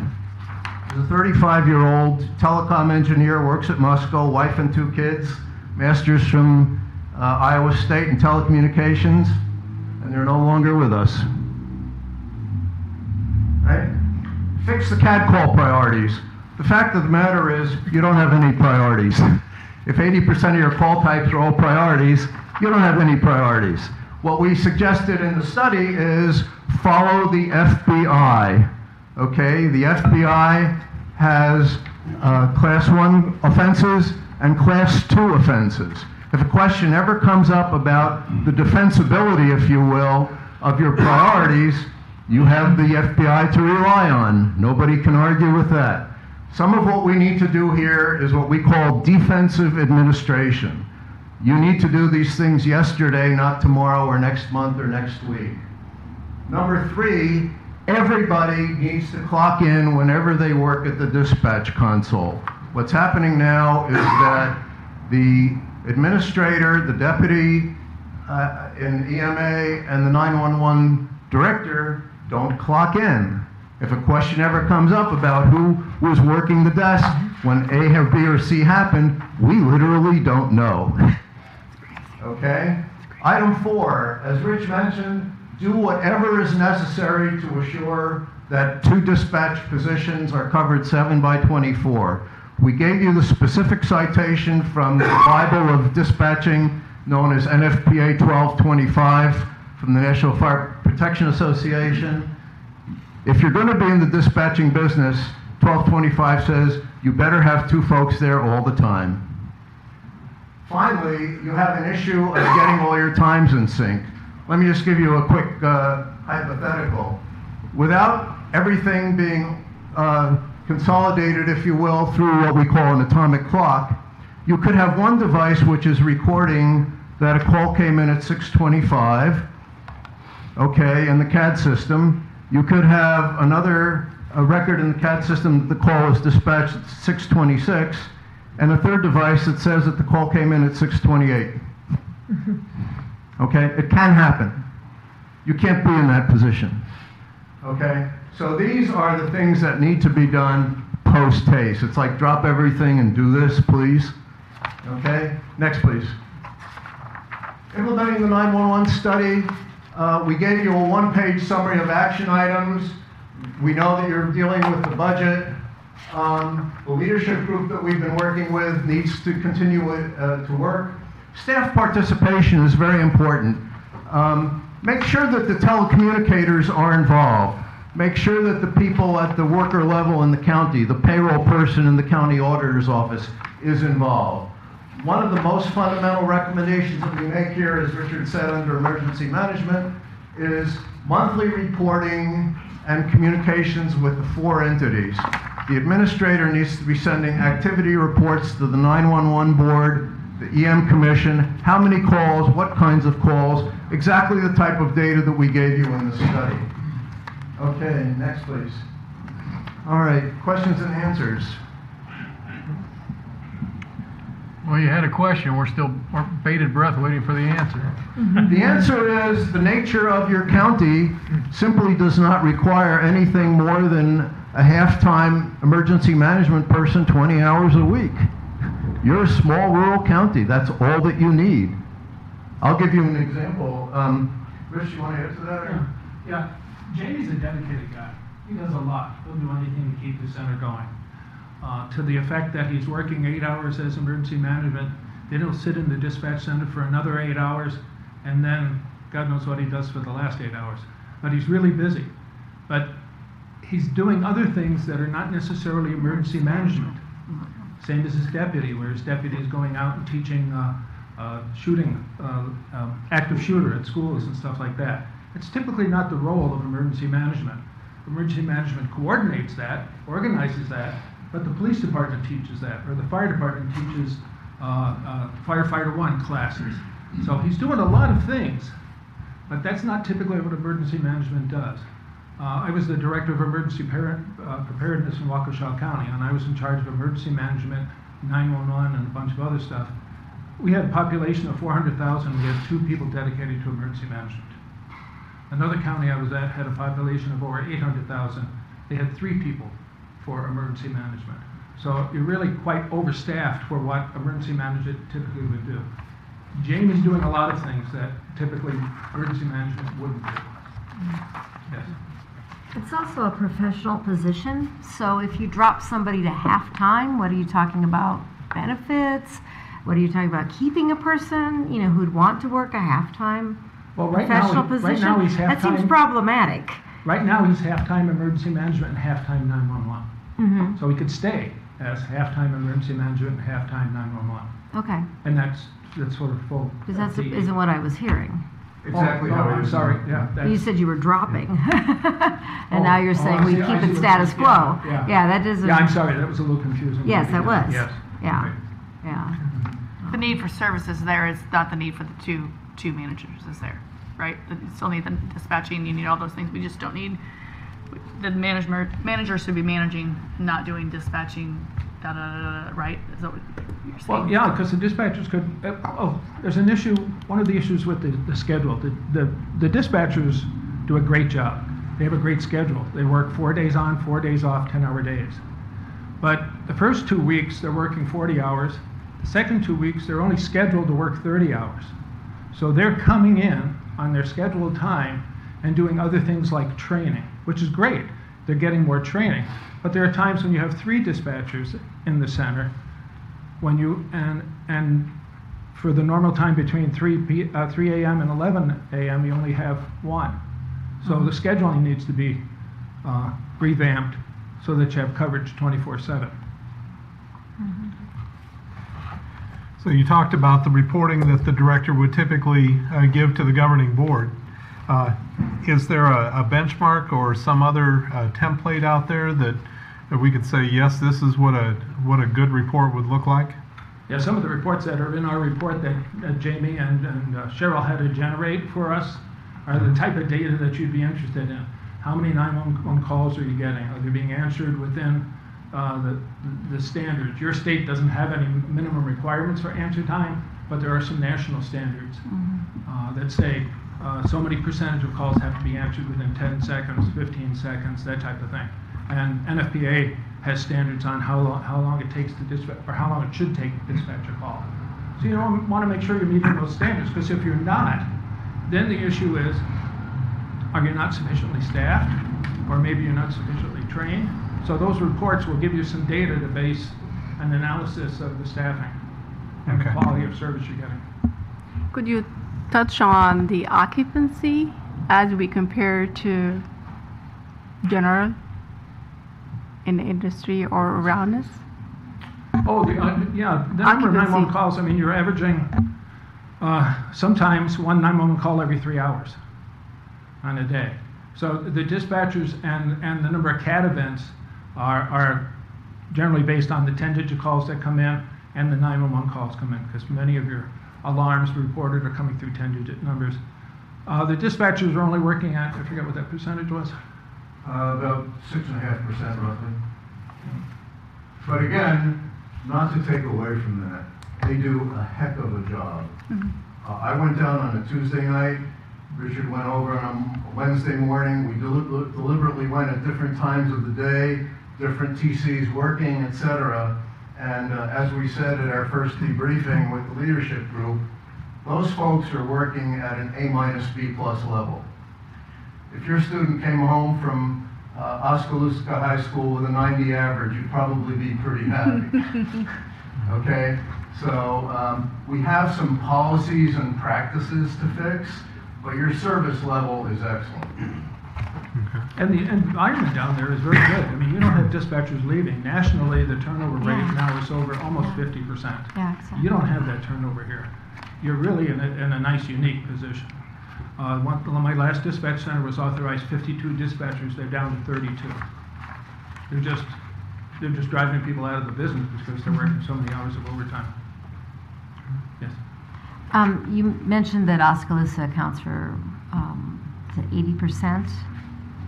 is a 35-year-old telecom engineer, works at Musco, wife and 2 kids, masters from Iowa State in telecommunications, and they're no longer with us. Right? Fix the CAD call priorities. The fact of the matter is, you don't have any priorities. If 80% of your call types are all priorities, you don't have any priorities. What we suggested in the study is follow the FBI. Okay, the FBI has class 1 offenses and class 2 offenses. If a question ever comes up about the defensibility, if you will, of your priorities, you have the FBI to rely on. Nobody can argue with that. Some of what we need to do here is what we call defensive administration. You need to do these things yesterday, not tomorrow or next month or next week. Number 3, everybody needs to clock in whenever they work at the dispatch console. What's happening now is that the administrator, the deputy in EMA, and the 911 director don't clock in. If a question ever comes up about who was working the desk when A or B or C happened, we literally don't know. Okay? Item 4, as Rich mentioned, do whatever is necessary to assure that 2 dispatch positions are covered 7 by 24. We gave you the specific citation from the Bible of Dispatching, known as NFPA 1225 from the National Fire Protection Association. If you're going to be in the dispatching business, 1225 says you better have 2 folks there all the time. Finally, you have an issue of getting all your times in sync. Let me just give you a quick hypothetical. Without everything being consolidated, if you will, through what we call an atomic clock, you could have one device which is recording that a call came in at 6:25, okay, in the CAD system. You could have another record in the CAD system that the call was dispatched at 6:26, and a third device that says that the call came in at 6:28. Okay, it can happen. You can't be in that position. Okay? So these are the things that need to be done post-haste. It's like drop everything and do this, please. Okay? Next, please. Implementing the 911 study. We gave you a one-page summary of action items. We know that you're dealing with the budget. The leadership group that we've been working with needs to continue to work. Staff participation is very important. Make sure that the telecommunicators are involved. Make sure that the people at the worker level in the county, the payroll person in the county auditor's office is involved. One of the most fundamental recommendations that we make here, as Richard said, under emergency management, is monthly reporting and communications with the 4 entities. The administrator needs to be sending activity reports to the 911 board, the EM commission, how many calls, what kinds of calls, exactly the type of data that we gave you in the study. Okay, next please. All right, questions and answers. Well, you had a question. We're bated breath waiting for the answer. The answer is the nature of your county simply does not require anything more than a half-time emergency management person 20 hours a week. You're a small rural county. That's all that you need. I'll give you an example. Rich, you want to answer that? Or? Yeah. Jamie's a dedicated guy. He does a lot. He'll do anything to keep the center going. To the effect that he's working 8 hours as emergency management, then he'll sit in the dispatch center for another 8 hours, and then God knows what he does for the last 8 hours. But he's really busy. But he's doing other things that are not necessarily emergency management. Same as his deputy, where his deputy is going out and teaching shooting, active shooter at schools and stuff like that. It's typically not the role of emergency management. Emergency management coordinates that, organizes that, but the police department teaches that, or the fire department teaches Firefighter 1 classes. So he's doing a lot of things, but that's not typically what emergency management does. I was the director of emergency preparedness in Waukesha County, and I was in charge of emergency management, 911, and a bunch of other stuff. We had a population of 400,000. We had 2 people dedicated to emergency management. Another county I was at had a population of over 800,000. They had 3 people for emergency management. So you're really quite overstaffed for what emergency management typically would do. Jamie's doing a lot of things that typically emergency management wouldn't do. Yes. It's also a professional position, so if you drop somebody to half-time, what are you talking about? Benefits? What are you talking about? Keeping a person, who'd want to work a half-time professional position? Right now he's half-time. That seems problematic. Right now he's half-time emergency management and half-time 911. Mm-hmm. So he could stay as half-time emergency management and half-time 911. Okay. And that's sort of full. Because that isn't what I was hearing. Exactly how it I'm is. sorry. Yeah. You said you were dropping, and now you're saying we keep it status quo. Yeah, that doesn't. Yeah, I'm sorry. That was a little confusing. Yes, that was. Yes. Yeah. Okay. Yeah. The need for services there is not the need for the two managers is there, right? You still need the dispatching, you need all those things. We just don't need, the managers should be managing, not doing dispatching, right? Is that what you're saying? Well, yeah, because the dispatchers could, there's an issue, one of the issues with the schedule. The dispatchers do a great job. They have a great schedule. They work 4 days on, 4 days off, 10-hour days. But the first 2 weeks, they're working 40 hours. The second 2 weeks, they're only scheduled to work 30 hours. So they're coming in on their scheduled time and doing other things like training, which is great. They're getting more training. But there are times when you have 3 dispatchers in the center, when you, and for the normal time between 3 a.m. and 11 a.m., you only have 1. So the scheduling needs to be revamped so that you have coverage 24/7. So you talked about the reporting that the director would typically give to the governing board. Is there a benchmark or some other template out there that we could say, yes, this is what a good report would look like? Yeah, some of the reports that are in our report that Jamie and Cheryl had to generate for us are the type of data that you'd be interested in. How many 911 calls are you getting? Are they being answered within the standards? Your state doesn't have any minimum requirements for answer time, but there are some national standards that say so many percentage of calls have to be answered within 10 seconds, 15 seconds, that type of thing. And NFPA has standards on how long it takes to dispatch, or how long it should take to dispatch a call. So you want to make sure you're meeting those standards, because if you're not, then the issue is, are you not sufficiently staffed, or maybe you're not sufficiently trained? So those reports will give you some data to base an analysis of the staffing and the quality of service you're getting. Could you touch on the occupancy as we compare to general in the industry or around us? Oh, the number of 911 calls, I mean, you're averaging sometimes one 911 call every 3 hours on a day. So the dispatchers and the number of CAT events are generally based on the 10-digit calls that come in and the 911 calls come in, because many of your alarms reported are coming through 10-digit numbers. The dispatchers are only working at, I forget what that percentage was. About 6.5% roughly. But again, not to take away from that, they do a heck of a job. I went down on a Tuesday night. Richard went over on a Wednesday morning. We deliberately went at different times of the day, different TCs working, etc. And as we said at our first debriefing with the leadership group, those folks are working at an A-B+ level. If your student came home from Oskaloosa High School with a 90 average, you'd probably be pretty happy. Okay? So we have some policies and practices to fix, but your service level is excellent. And the environment down there is very good. I mean, you don't have dispatchers leaving. Nationally, the turnover rate now is over almost 50%. Yeah, exactly. You don't have that turnover here. You're really in a nice, unique position. My last dispatch center was authorized 52 dispatchers. They're down to 32. They're just driving people out of the business because they're working so many hours of overtime. Yes. You mentioned that Oskaloosa accounts for 80%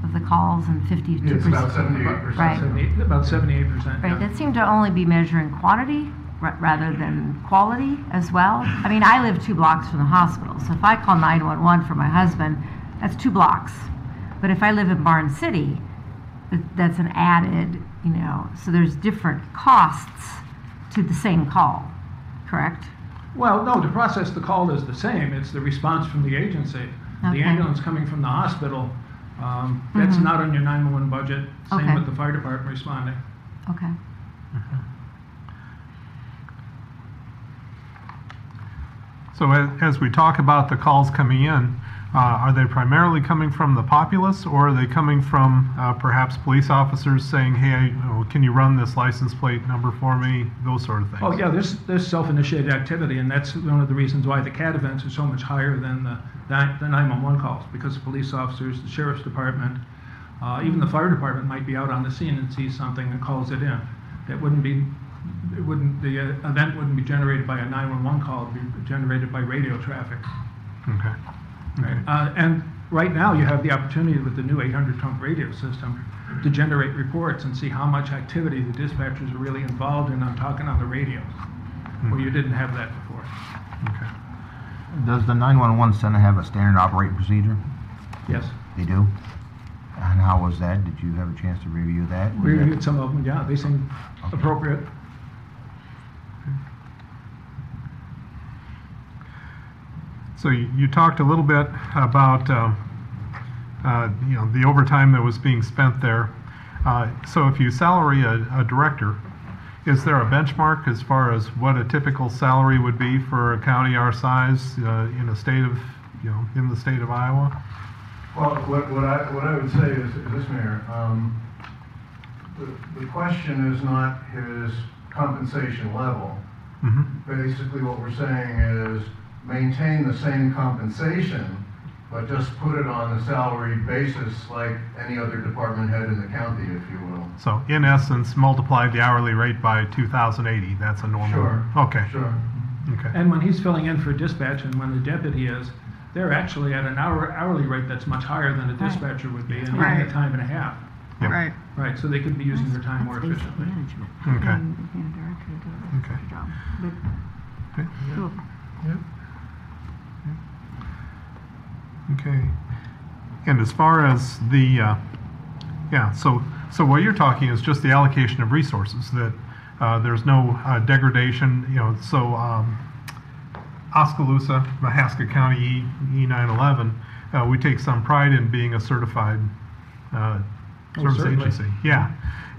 of the calls and 52%. It's about 78%. Right. About 78%. Right. Yeah. That seemed to only be measuring quantity rather than quality as well. I mean, I live 2 blocks from the hospital, so if I call 911 for my husband, that's 2 blocks. But if I live in Barn City, that's an added, so there's different costs to the same call, correct? Well, no, to process the call is the same. It's the response from the agency. Okay. The ambulance coming from the hospital, that's not on your 911 budget. Same Okay. with the fire department responding. Okay. So as we talk about the calls coming in, are they primarily coming from the populace, or are they coming from perhaps police officers saying, hey, can you run this license plate number for me, those sort of things? Oh, yeah, there's self-initiated activity, and that's one of the reasons why the CAT events are so much higher than the 911 calls, because the police officers, the sheriff's department, even the fire department might be out on the scene and sees something and calls it in. The event wouldn't be generated by a 911 call, it would be generated by radio traffic. Okay. Right. And right now you have the opportunity with the new 800-trunk radio system to generate reports and see how much activity the dispatchers are really involved in on talking on the radios, where you didn't have that before. Okay. Does the 911 center have a standard operating procedure? Yes. They do? And how was that? Did you have a chance to review that? We reviewed some of them, yeah, they seem appropriate. So you talked a little bit about the overtime that was being spent there. So if you salary a director, is there a benchmark as far as what a typical salary would be for a county our size in a state of in the state of Iowa? Well, what I would say is this, Mayor. The question is not his compensation level. Mm-hmm. Basically, what we're saying is maintain the same compensation, but just put it on a salary basis like any other department head in the county, if you will. So in essence, multiply the hourly rate by 2,080. That's a normal. Sure. Okay. Sure. Okay. And when he's filling in for dispatch and when the deputy is, they're actually at an hourly rate that's much higher than a dispatcher would be, and even Right. a time and a half. Yep. Right. Right, so they could be using their time more efficiently. Okay. Okay. Okay. Okay. And as far as the, so what you're talking is just the allocation of resources, that there's no degradation, so Oskaloosa, Mahaska County E911, we take some pride in being a certified service certainly. agency. Yeah.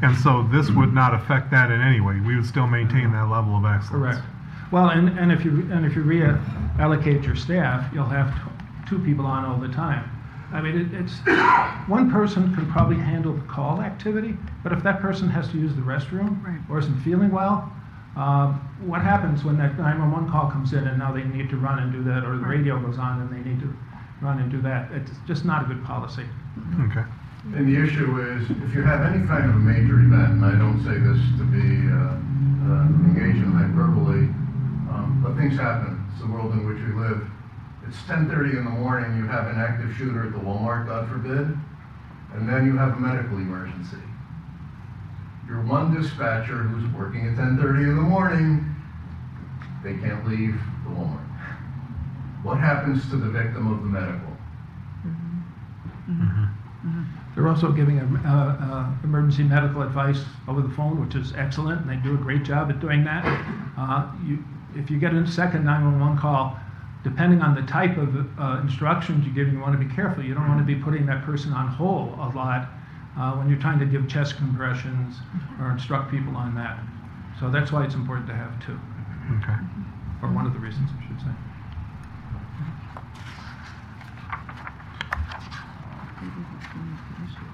And so this would not affect that in any way. We would still maintain that level of excellence. Correct. Well, and if you reallocate your staff, you'll have two people on all the time. I mean, it's one person can probably handle the call activity, but if that person has to use the restroom or isn't feeling well, what happens when that 911 call comes in and now they need to run and do that, or the radio goes on and they need to run and do that? It's just not a good policy. Okay. And the issue is, if you have any kind of a major event, and I don't say this to be engaged in hyperbole, but things happen. It's the world in which we live. It's 10:30 in the morning, you have an active shooter at the Walmart, God forbid, and then you have a medical emergency. Your one dispatcher who's working at 10:30 in the morning, they can't leave the Walmart. What happens to the victim of the medical? They're also giving emergency medical advice over the phone, which is excellent, and they do a great job at doing that. If you get a second 911 call, depending on the type of instructions you give, you want to be careful. You don't want to be putting that person on hold a lot when you're trying to give chest compressions or instruct people on that. So that's why it's important to have two. Okay. Or one of the reasons, I should say.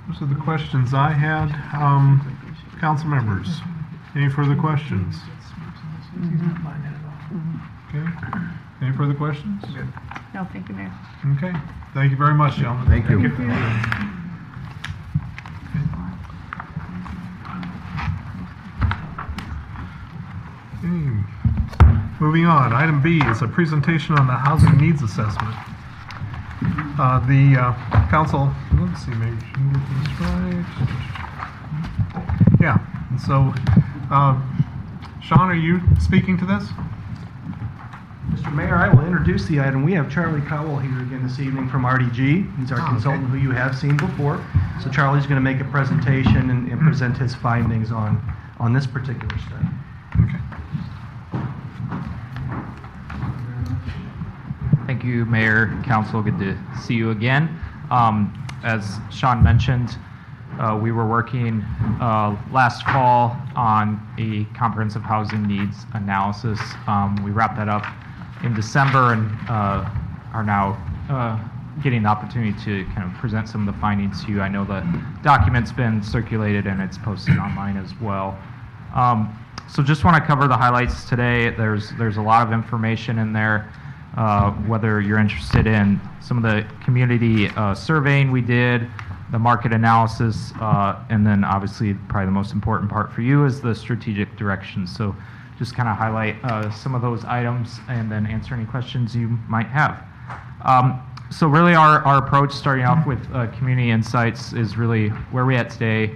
Those are the questions I had. Council members, any further questions? Okay. Any further questions? No, thank you, Mayor. Okay. Thank you very much, gentlemen. Thank you. Okay. Moving on, item B is a presentation on the housing needs assessment. The council, let's see, maybe we can get this right. Yeah, and so, Sean, are you speaking to this? Mr. Mayor, I will introduce the item. We have Charlie Cowell here again this evening from RDG. He's our consultant who you have seen before. So Charlie's going to make a presentation and present his findings on this particular study. Okay. Thank you, Mayor, Council. Good to see you again. As Sean mentioned, we were working last fall on a comprehensive housing needs analysis. We wrapped that up in December and are now getting the opportunity to kind of present some of the findings to you. I know the document's been circulated and it's posted online as well. So just want to cover the highlights today. There's a lot of information in there. Whether you're interested in some of the community surveying we did, the market analysis, and then obviously probably the most important part for you is the strategic direction. So just kind of highlight some of those items and then answer any questions you might have. So really our approach starting off with community insights is really where we're at today,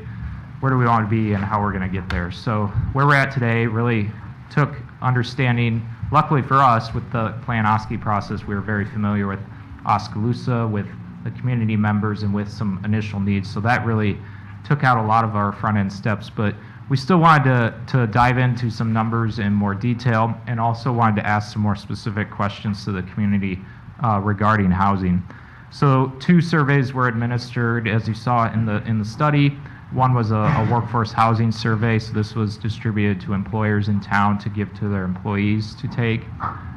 where do we want to be, and how we're going to get there. So where we're at today really took understanding. Luckily for us, with the Plan OSKI process, we were very familiar with Oskaloosa, with the community members, and with some initial needs. So that really took out a lot of our front-end steps. But we still wanted to dive into some numbers in more detail, and also wanted to ask some more specific questions to the community regarding housing. So 2 surveys were administered, as you saw in the study. One was a workforce housing survey, so this was distributed to employers in town to give to their employees to take.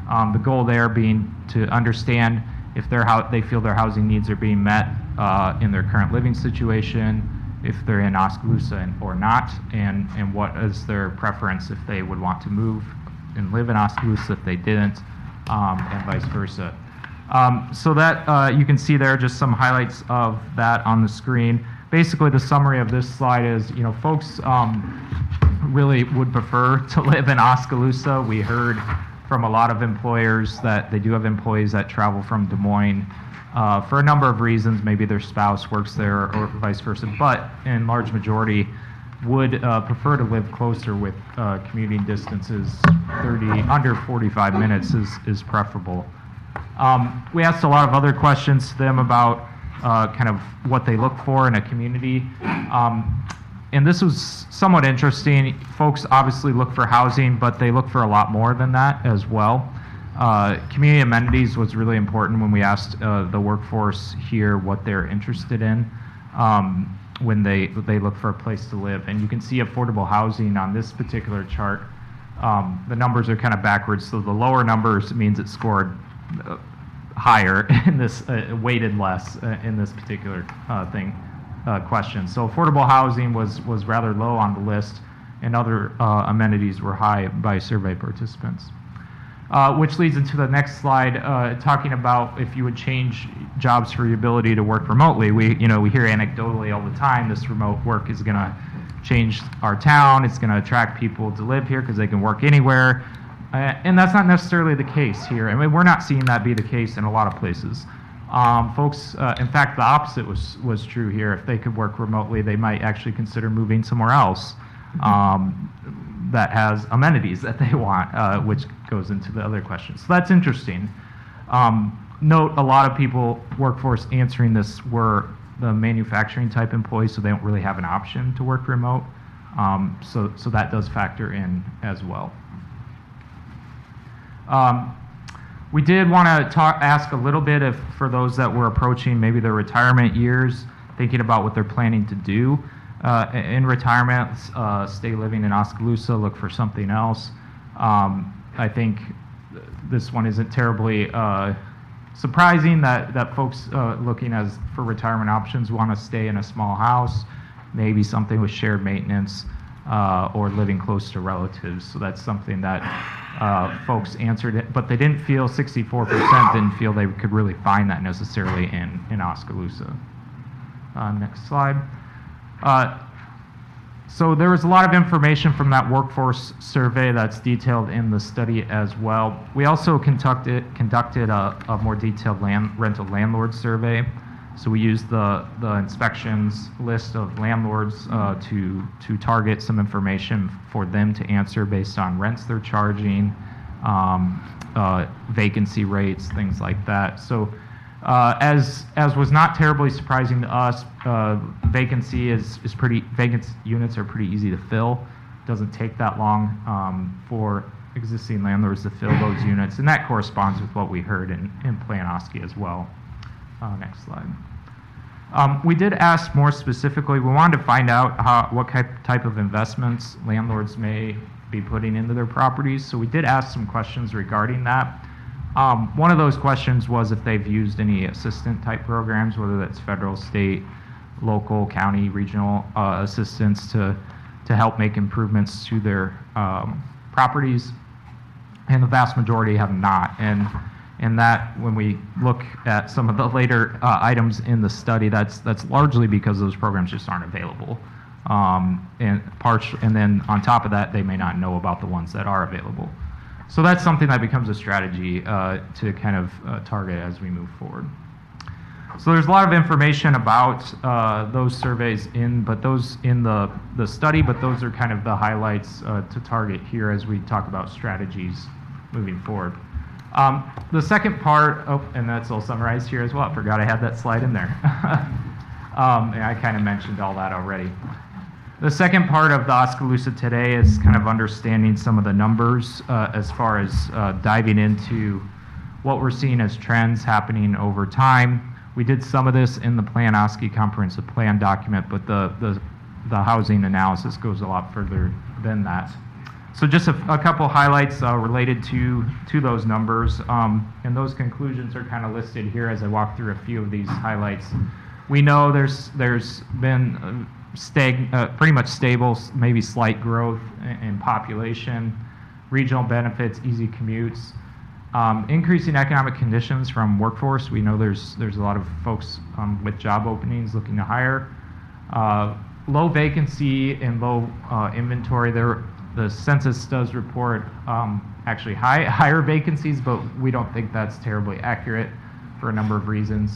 The goal there being to understand if they feel their housing needs are being met in their current living situation, if they're in Oskaloosa or not, and what is their preference if they would want to move and live in Oskaloosa if they didn't, and vice versa. So that you can see there just some highlights of that on the screen. Basically, the summary of this slide is, folks really would prefer to live in Oskaloosa. We heard from a lot of employers that they do have employees that travel from Des Moines for a number of reasons. Maybe their spouse works there or vice versa, but in large majority would prefer to live closer with commuting distances under 45 minutes is preferable. We asked a lot of other questions to them about kind of what they look for in a community. And this was somewhat interesting. Folks obviously look for housing, but they look for a lot more than that as well. Community amenities was really important when we asked the workforce here what they're interested in when they look for a place to live. And you can see affordable housing on this particular chart. The numbers are kind of backwards, so the lower numbers means it scored higher in this, weighted less in this particular question. So affordable housing was rather low on the list, and other amenities were high by survey participants. Which leads into the next slide, talking about if you would change jobs for the ability to work remotely. We hear anecdotally all the time, this remote work is going to change our town. It's going to attract people to live here because they can work anywhere. And that's not necessarily the case here. I mean, we're not seeing that be the case in a lot of places. Folks, in fact, the opposite was true here. If they could work remotely, they might actually consider moving somewhere else that has amenities that they want, which goes into the other questions. So that's interesting. Note a lot of people, workforce answering this were the manufacturing type employees, so they don't really have an option to work remote. So that does factor in as well. We did want to ask a little bit if for those that were approaching maybe their retirement years, thinking about what they're planning to do in retirement, stay living in Oskaloosa, look for something else. I think this one isn't terribly surprising that folks looking for retirement options want to stay in a small house, maybe something with shared maintenance, or living close to relatives. So that's something that folks answered it, but they didn't feel, 64% didn't feel they could really find that necessarily in Oskaloosa. Next slide. So there was a lot of information from that workforce survey that's detailed in the study as well. We also conducted a more detailed rental landlord survey. So we used the inspections list of landlords to target some information for them to answer based on rents they're charging, vacancy rates, things like that. So as was not terribly surprising to us, vacant units are pretty easy to fill. It doesn't take that long for existing landlords to fill those units, and that corresponds with what we heard in Plan Oski as well. Next slide. We did ask more specifically, we wanted to find out what type of investments landlords may be putting into their properties, so we did ask some questions regarding that. One of those questions was if they've used any assistant type programs, whether that's federal, state, local, county, regional assistance to help make improvements to their properties, and the vast majority have not. And that, when we look at some of the later items in the study, that's largely because those programs just aren't available. And then on top of that, they may not know about the ones that are available. So that's something that becomes a strategy to kind of target as we move forward. So there's a lot of information about those surveys but those in the study, but those are kind of the highlights to target here as we talk about strategies moving forward. The second part, and that's all summarized here as well. I forgot I had that slide in there. And I kind of mentioned all that already. The second part of the Oskaloosa Today is kind of understanding some of the numbers as far as diving into what we're seeing as trends happening over time. We did some of this in the Plan Oski comprehensive plan document, but the housing analysis goes a lot further than that. So just a couple highlights related to those numbers, and those conclusions are kind of listed here as I walk through a few of these highlights. We know there's been pretty much stable, maybe slight growth in population, regional benefits, easy commutes, increasing economic conditions from workforce. We know there's a lot of folks with job openings looking to hire, low vacancy and low inventory. The census does report actually higher vacancies, but we don't think that's terribly accurate for a number of reasons.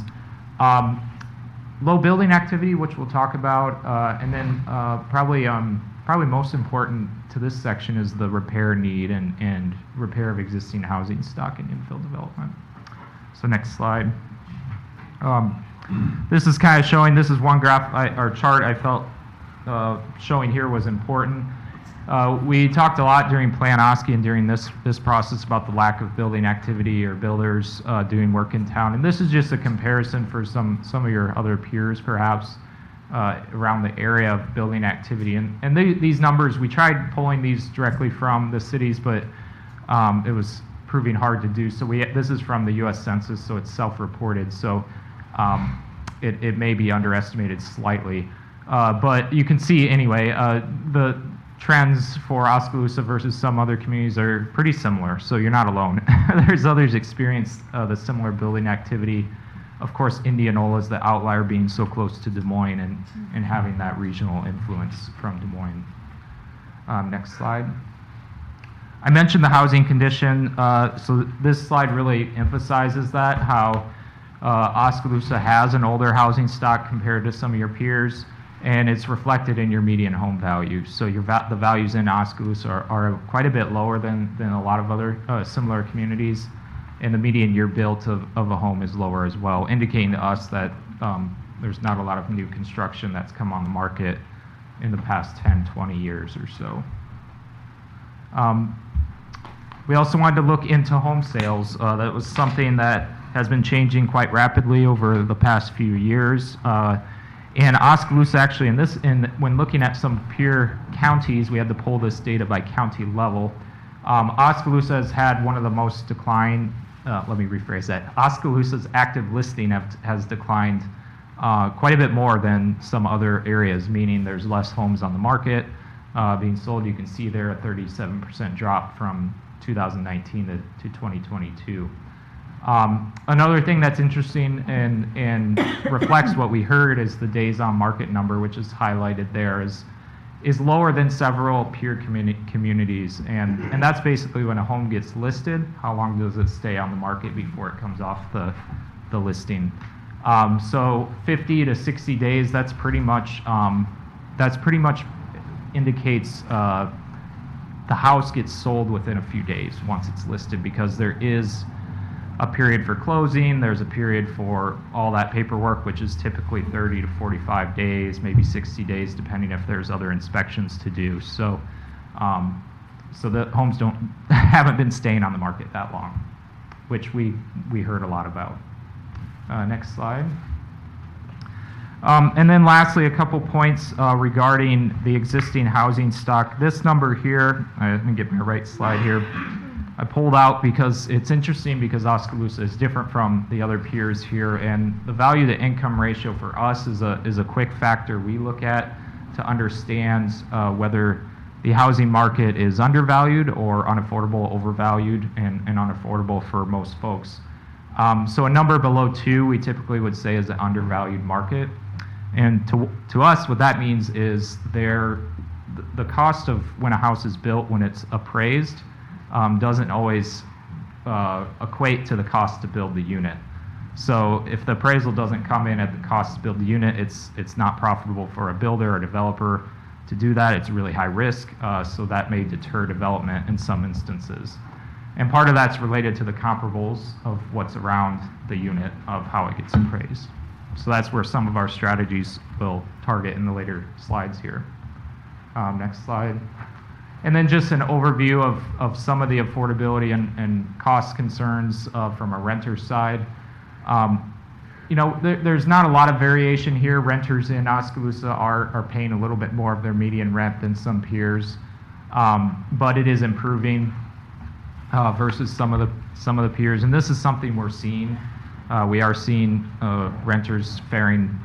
Low building activity, which we'll talk about, and then probably most important to this section is the repair need and repair of existing housing stock and infill development. So next slide. This is kind of showing, this is one graph or chart I felt showing here was important. We talked a lot during Plan Oski and during this process about the lack of building activity or builders doing work in town. And this is just a comparison for some of your other peers perhaps around the area of building activity. And these numbers, we tried pulling these directly from the cities, but it was proving hard to do. So this is from the U.S. Census, so it's self-reported. So it may be underestimated slightly. But you can see anyway, the trends for Oskaloosa versus some other communities are pretty similar, so you're not alone. There's others experienced the similar building activity. Of course, Indianola is the outlier, being so close to Des Moines and having that regional influence from Des Moines. Next slide. I mentioned the housing condition, so this slide really emphasizes that, how Oskaloosa has an older housing stock compared to some of your peers, and it's reflected in your median home value. So the values in Oskaloosa are quite a bit lower than a lot of other similar communities, and the median year built of a home is lower as well, indicating to us that there's not a lot of new construction that's come on the market in the past 10, 20 years or so. We also wanted to look into home sales. That was something that has been changing quite rapidly over the past few years. And Oskaloosa actually, when looking at some peer counties, we had to pull this data by county level. Oskaloosa has had one of the most decline, let me rephrase that. Oskaloosa's active listing has declined quite a bit more than some other areas, meaning there's less homes on the market being sold. You can see there a 37% drop from 2019 to 2022. Another thing that's interesting and reflects what we heard is the days on market number, which is highlighted there, is lower than several peer communities. And that's basically when a home gets listed, how long does it stay on the market before it comes off the listing. So 50 to 60 days, that's pretty much indicates the house gets sold within a few days once it's listed, because there is a period for closing, there's a period for all that paperwork, which is typically 30 to 45 days, maybe 60 days, depending if there's other inspections to do. So, so the homes haven't been staying on the market that long, which we heard a lot about. Next slide. And then lastly, a couple points regarding the existing housing stock. This number here, let me get my right slide here. I pulled out because it's interesting, because Oskaloosa is different from the other peers here, and the value to income ratio for us is a quick factor we look at to understand whether the housing market is undervalued or unaffordable, overvalued, and unaffordable for most folks. So a number below 2 we typically would say is an undervalued market. And to us, what that means is the cost of when a house is built, when it's appraised, doesn't always equate to the cost to build the unit. So if the appraisal doesn't come in at the cost to build the unit, it's not profitable for a builder or developer to do that. It's really high risk, so that may deter development in some instances. And part of that's related to the comparables of what's around the unit, of how it gets appraised. So that's where some of our strategies will target in the later slides here. Next slide. And then just an overview of some of the affordability and cost concerns from a renter's side. There's not a lot of variation here. Renters in Oskaloosa are paying a little bit more of their median rent than some peers, but it is improving versus some of the peers. And this is something we're seeing. We are seeing renters faring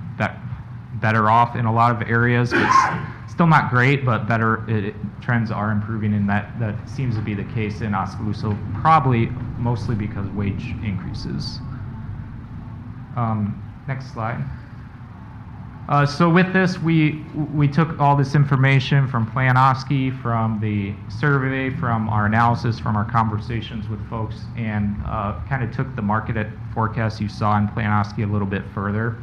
better off in a lot of areas. It's still not great, but better. Trends are improving, and that seems to be the case in Oskaloosa, probably mostly because wage increases. Next slide. So with this, we took all this information from Plan Oski, from the survey, from our analysis, from our conversations with folks, and kind of took the market forecast you saw in Plan Oski a little bit further.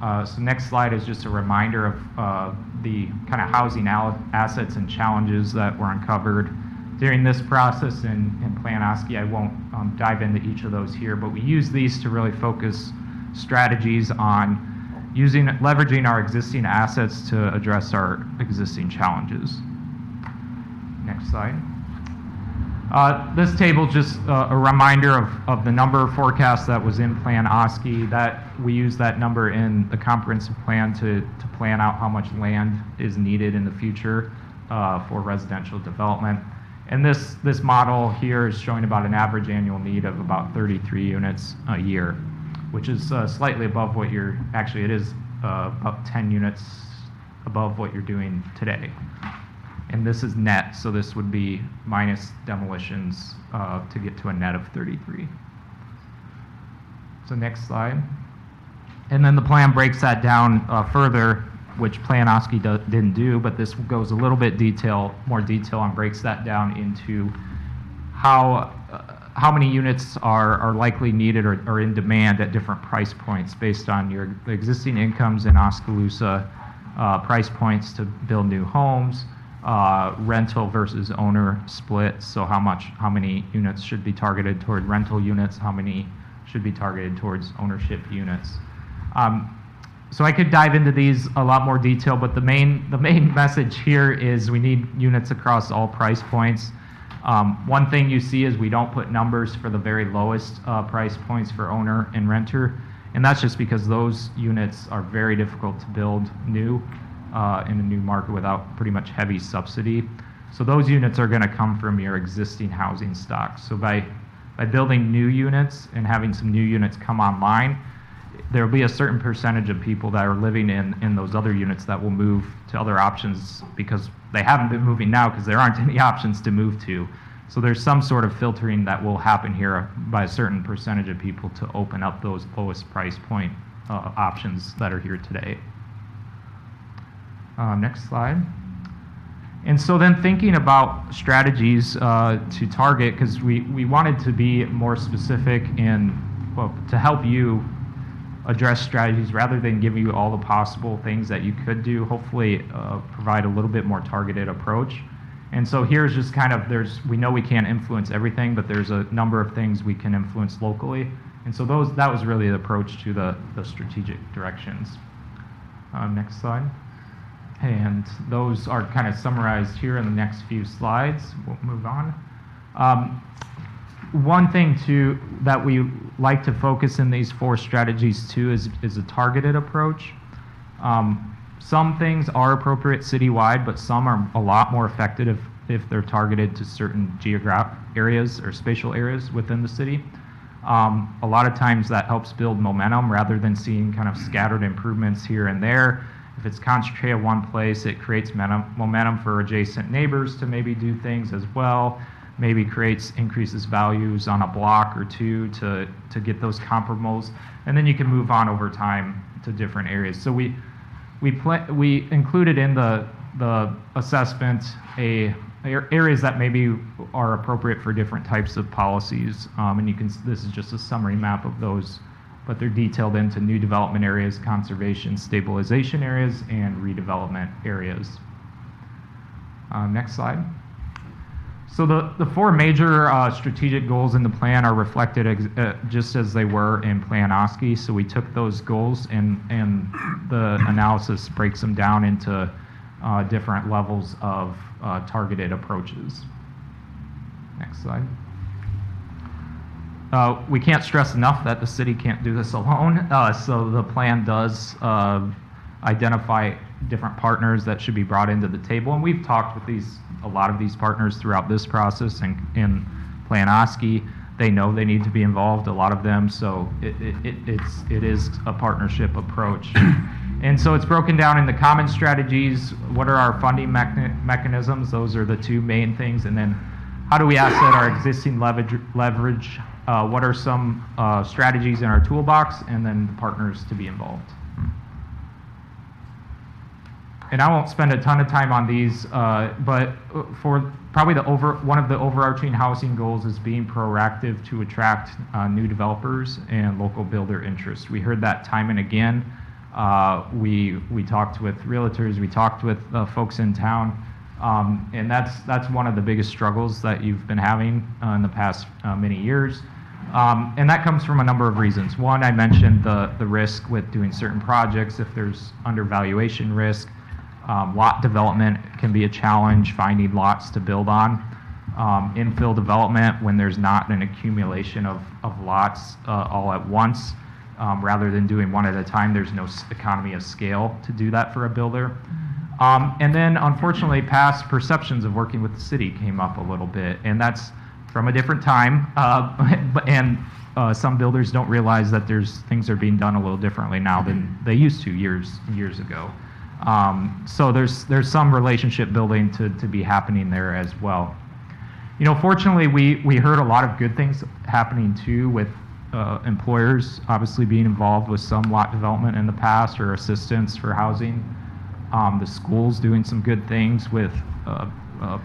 So next slide is just a reminder of the kind of housing assets and challenges that were uncovered, during this process in Plan Oski. I won't dive into each of those here, but we use these to really focus strategies on leveraging our existing assets to address our existing challenges. Next slide. This table is just a reminder of the number of forecasts that was in Plan Oski. That we use that number in the comprehensive plan to plan out how much land is needed in the future for residential development. And this model here is showing about an average annual need of about 33 units a year, which is slightly above what it is about 10 units above what you're doing today. And this is net, so this would be minus demolitions to get to a net of 33. So next slide. And then the plan breaks that down further, which Plan Oski didn't do, but this goes a little bit more detail and breaks that down into how many units are likely needed or in demand at different price points based on your existing incomes in Oskaloosa, price points to build new homes, rental versus owner split. So how many units should be targeted toward rental units, how many should be targeted towards ownership units. So I could dive into these a lot more detail, but the main message here is we need units across all price points. One thing you see is we don't put numbers for the very lowest price points for owner and renter, and that's just because those units are very difficult to build new in a new market without pretty much heavy subsidy. So those units are going to come from your existing housing stock. So by building new units and having some new units come online, there will be a certain percentage of people that are living in those other units that will move to other options because they haven't been moving now because there aren't any options to move to. So there's some sort of filtering that will happen here by a certain percentage of people to open up those lowest price point options that are here today. Next slide. And so then thinking about strategies to target, because we wanted to be more specific to help you address strategies rather than give you all the possible things that you could do, hopefully provide a little bit more targeted approach. And so here's just kind of, we know we can't influence everything, but there's a number of things we can influence locally. And so that was really the approach to the strategic directions. Next slide. And those are kind of summarized here in the next few slides. We'll move on. One thing that we like to focus in these 4 strategies too is a targeted approach. Some things are appropriate citywide, but some are a lot more effective if they're targeted to certain geographic areas or spatial areas within the city. A lot of times that helps build momentum rather than seeing kind of scattered improvements here and there. If it's concentrated in one place, it creates momentum for adjacent neighbors to maybe do things as well. Maybe increases values on a block or two to get those comparables, and then you can move on over time to different areas. So we included in the assessment areas that maybe are appropriate for different types of policies, and this is just a summary map of those, but they're detailed into new development areas, conservation, stabilization areas, and redevelopment areas. Next slide. So the 4 major strategic goals in the plan are reflected just as they were in Plan Oski. So we took those goals and the analysis breaks them down into different levels of targeted approaches. Next slide. We can't stress enough that the city can't do this alone. So the plan does identify different partners that should be brought into the table, and we've talked with a lot of these partners throughout this process. And in Plan Oski, they know they need to be involved, a lot of them. So it is a partnership approach. And so it's broken down into common strategies. What are our funding mechanisms? Those are the 2 main things. And then how do we asset our existing leverage? What are some strategies in our toolbox? And then the partners to be involved. And I won't spend a ton of time on these, but for probably one of the overarching housing goals is being proactive to attract new developers and local builder interest. We heard that time and again. We talked with realtors, we talked with folks in town And that's one of the biggest struggles that you've been having in the past many years. And that comes from a number of reasons. One, I mentioned the risk with doing certain projects. If there's undervaluation risk, lot development can be a challenge, finding lots to build on. Infill development, when there's not an accumulation of lots all at once, rather than doing one at a time, there's no economy of scale to do that for a builder. And then, unfortunately, past perceptions of working with the city came up a little bit, and that's from a different time. And some builders don't realize that things are being done a little differently now than they used to years ago. So there's some relationship building to be happening there as well. You know, fortunately, we heard a lot of good things happening too, with employers obviously being involved with some lot development in the past or assistance for housing. The schools doing some good things with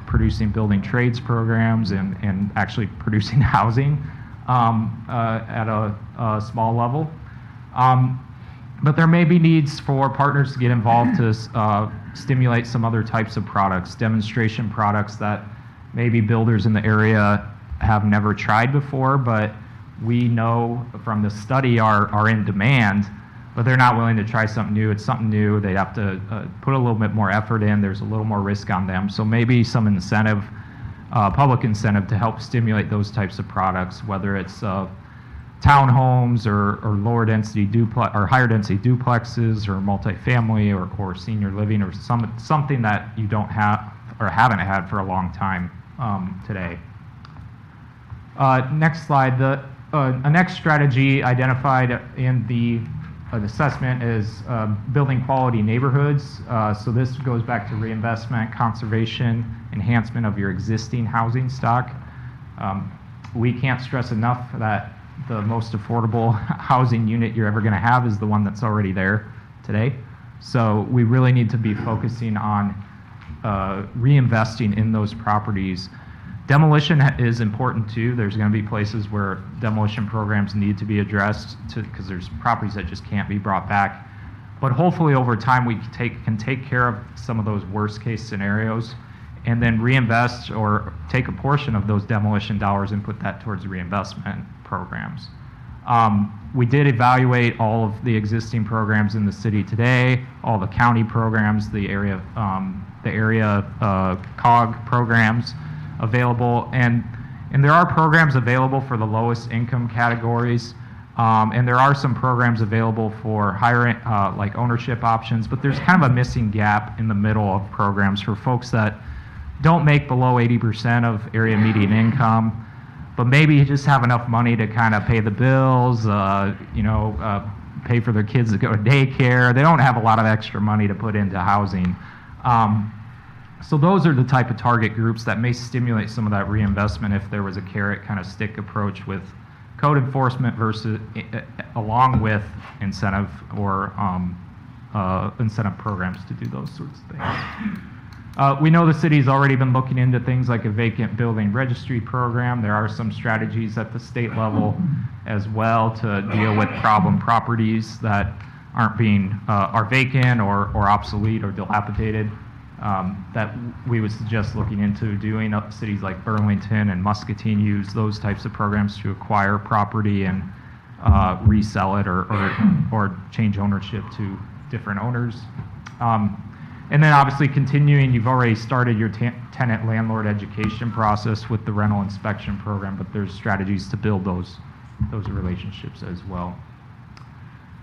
producing building trades programs and actually producing housing at a small level. But there may be needs for partners to get involved to stimulate some other types of products, demonstration products that maybe builders in the area have never tried before, but we know from the study are in demand, but they're not willing to try something new. It's something new. They have to put a little bit more effort in. There's a little more risk on them. So maybe some incentive, public incentive to help stimulate those types of products, whether it's townhomes or lower density duplex or higher density duplexes or multifamily or senior living or something that you don't have or haven't had for a long time today. Next slide. A next strategy identified in the assessment is building quality neighborhoods. So this goes back to reinvestment, conservation, enhancement of your existing housing stock. We can't stress enough that the most affordable housing unit you're ever going to have is the one that's already there today. So we really need to be focusing on reinvesting in those properties. Demolition is important too. There's going to be places where demolition programs need to be addressed because there's properties that just can't be brought back. But hopefully over time we can take care of some of those worst case scenarios and then reinvest or take a portion of those demolition dollars and put that towards reinvestment programs. We did evaluate all of the existing programs in the city today, all the county programs, the area COG programs available, and there are programs available for the lowest income categories, and there are some programs available for higher like ownership options, but there's kind of a missing gap in the middle of programs for folks that don't make below 80% of area median income, but maybe just have enough money to kind of pay the bills, pay for their kids to go to daycare. They don't have a lot of extra money to put into housing. So those are the type of target groups that may stimulate some of that reinvestment if there was a carrot kind of stick approach with code enforcement versus along with incentive or incentive programs to do those sorts of things. We know the city's already been looking into things like a vacant building registry program. There are some strategies at the state level as well to deal with problem properties that are vacant or obsolete or dilapidated. That we would suggest looking into doing. Cities like Burlington and Muscatine use those types of programs to acquire property and resell it or change ownership to different owners. And then obviously continuing, you've already started your tenant landlord education process with the rental inspection program, but there's strategies to build those relationships as well.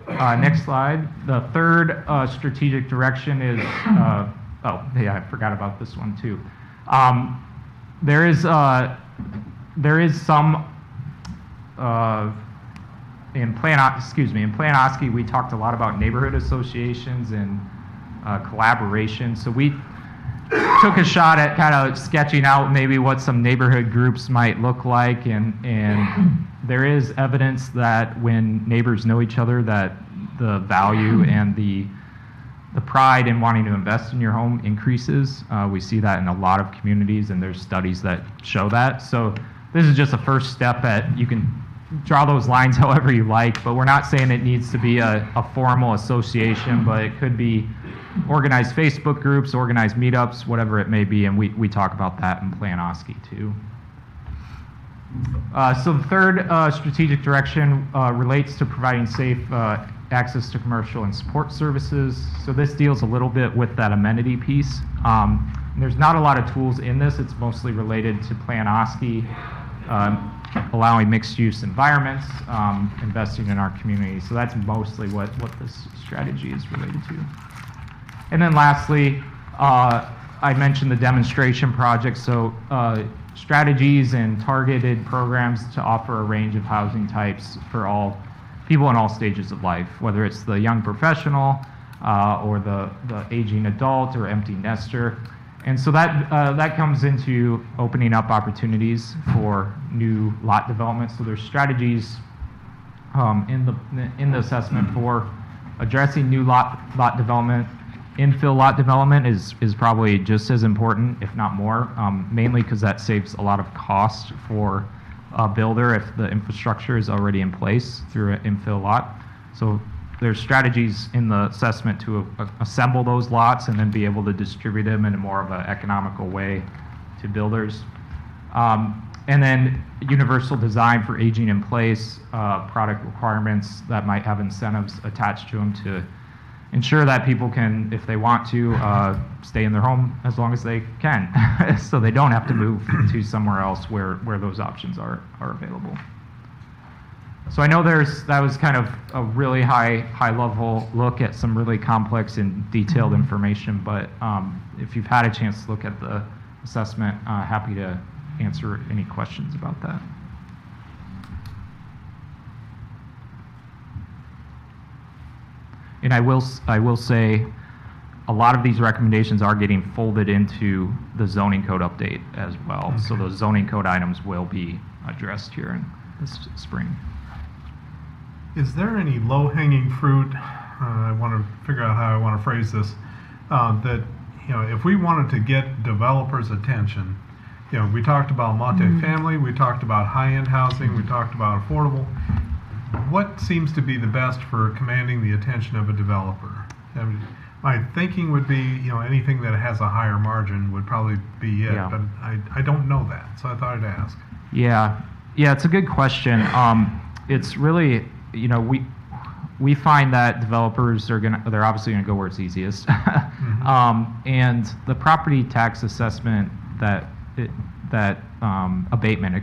Next slide. The third strategic direction is I forgot about this one too. There is some in Plan Oski we talked a lot about neighborhood associations and collaboration. So we took a shot at kind of sketching out maybe what some neighborhood groups might look like, and there is evidence that when neighbors know each other, that the value and the pride in wanting to invest in your home increases. We see that in a lot of communities, and there's studies that show that. So this is just a first step you can draw those lines however you like, but we're not saying it needs to be a formal association, but it could be organize Facebook groups, organize meetups, whatever it may be, and we talk about that in Plan Oski too. So the third strategic direction relates to providing safe access to commercial and support services. So this deals a little bit with that amenity piece. There's not a lot of tools in this. It's mostly related to Plan Oski, allowing mixed-use environments, investing in our community. So that's mostly what this strategy is related to. And then lastly, I mentioned the demonstration project. So strategies and targeted programs to offer a range of housing types for all people in all stages of life, whether it's the young professional or the aging adult or empty nester. And so that comes into opening up opportunities for new lot development. So there's strategies in the assessment for addressing new lot development. Infill lot development is probably just as important, if not more, mainly because that saves a lot of cost for a builder if the infrastructure is already in place through an infill lot. So there's strategies in the assessment to assemble those lots and then be able to distribute them in a more of an economical way to builders. And then universal design for aging in place, product requirements that might have incentives attached to them to ensure that people can, if they want to, stay in their home as long as they can, so they don't have to move to somewhere else where those options are available. So I know that was kind of a really high level look at some really complex and detailed information, but if you've had a chance to look at the assessment, happy to answer any questions about that. And I will say a lot of these recommendations are getting folded into the zoning code update as well. Okay. So those zoning code items will be addressed here in this spring. Is there any low-hanging fruit? I want to figure out how I want to phrase this. That, if we wanted to get developers' attention, we talked about multifamily, we talked about high-end housing, we talked about affordable. What seems to be the best for commanding the attention of a developer? My thinking would be, anything that has a higher margin would probably be it, yeah. But I don't know that, so I thought I'd ask. Yeah, it's a good question. It's really, we find that developers they're obviously gonna go where it's easiest. Mm-hmm. And the property tax assessment abatement,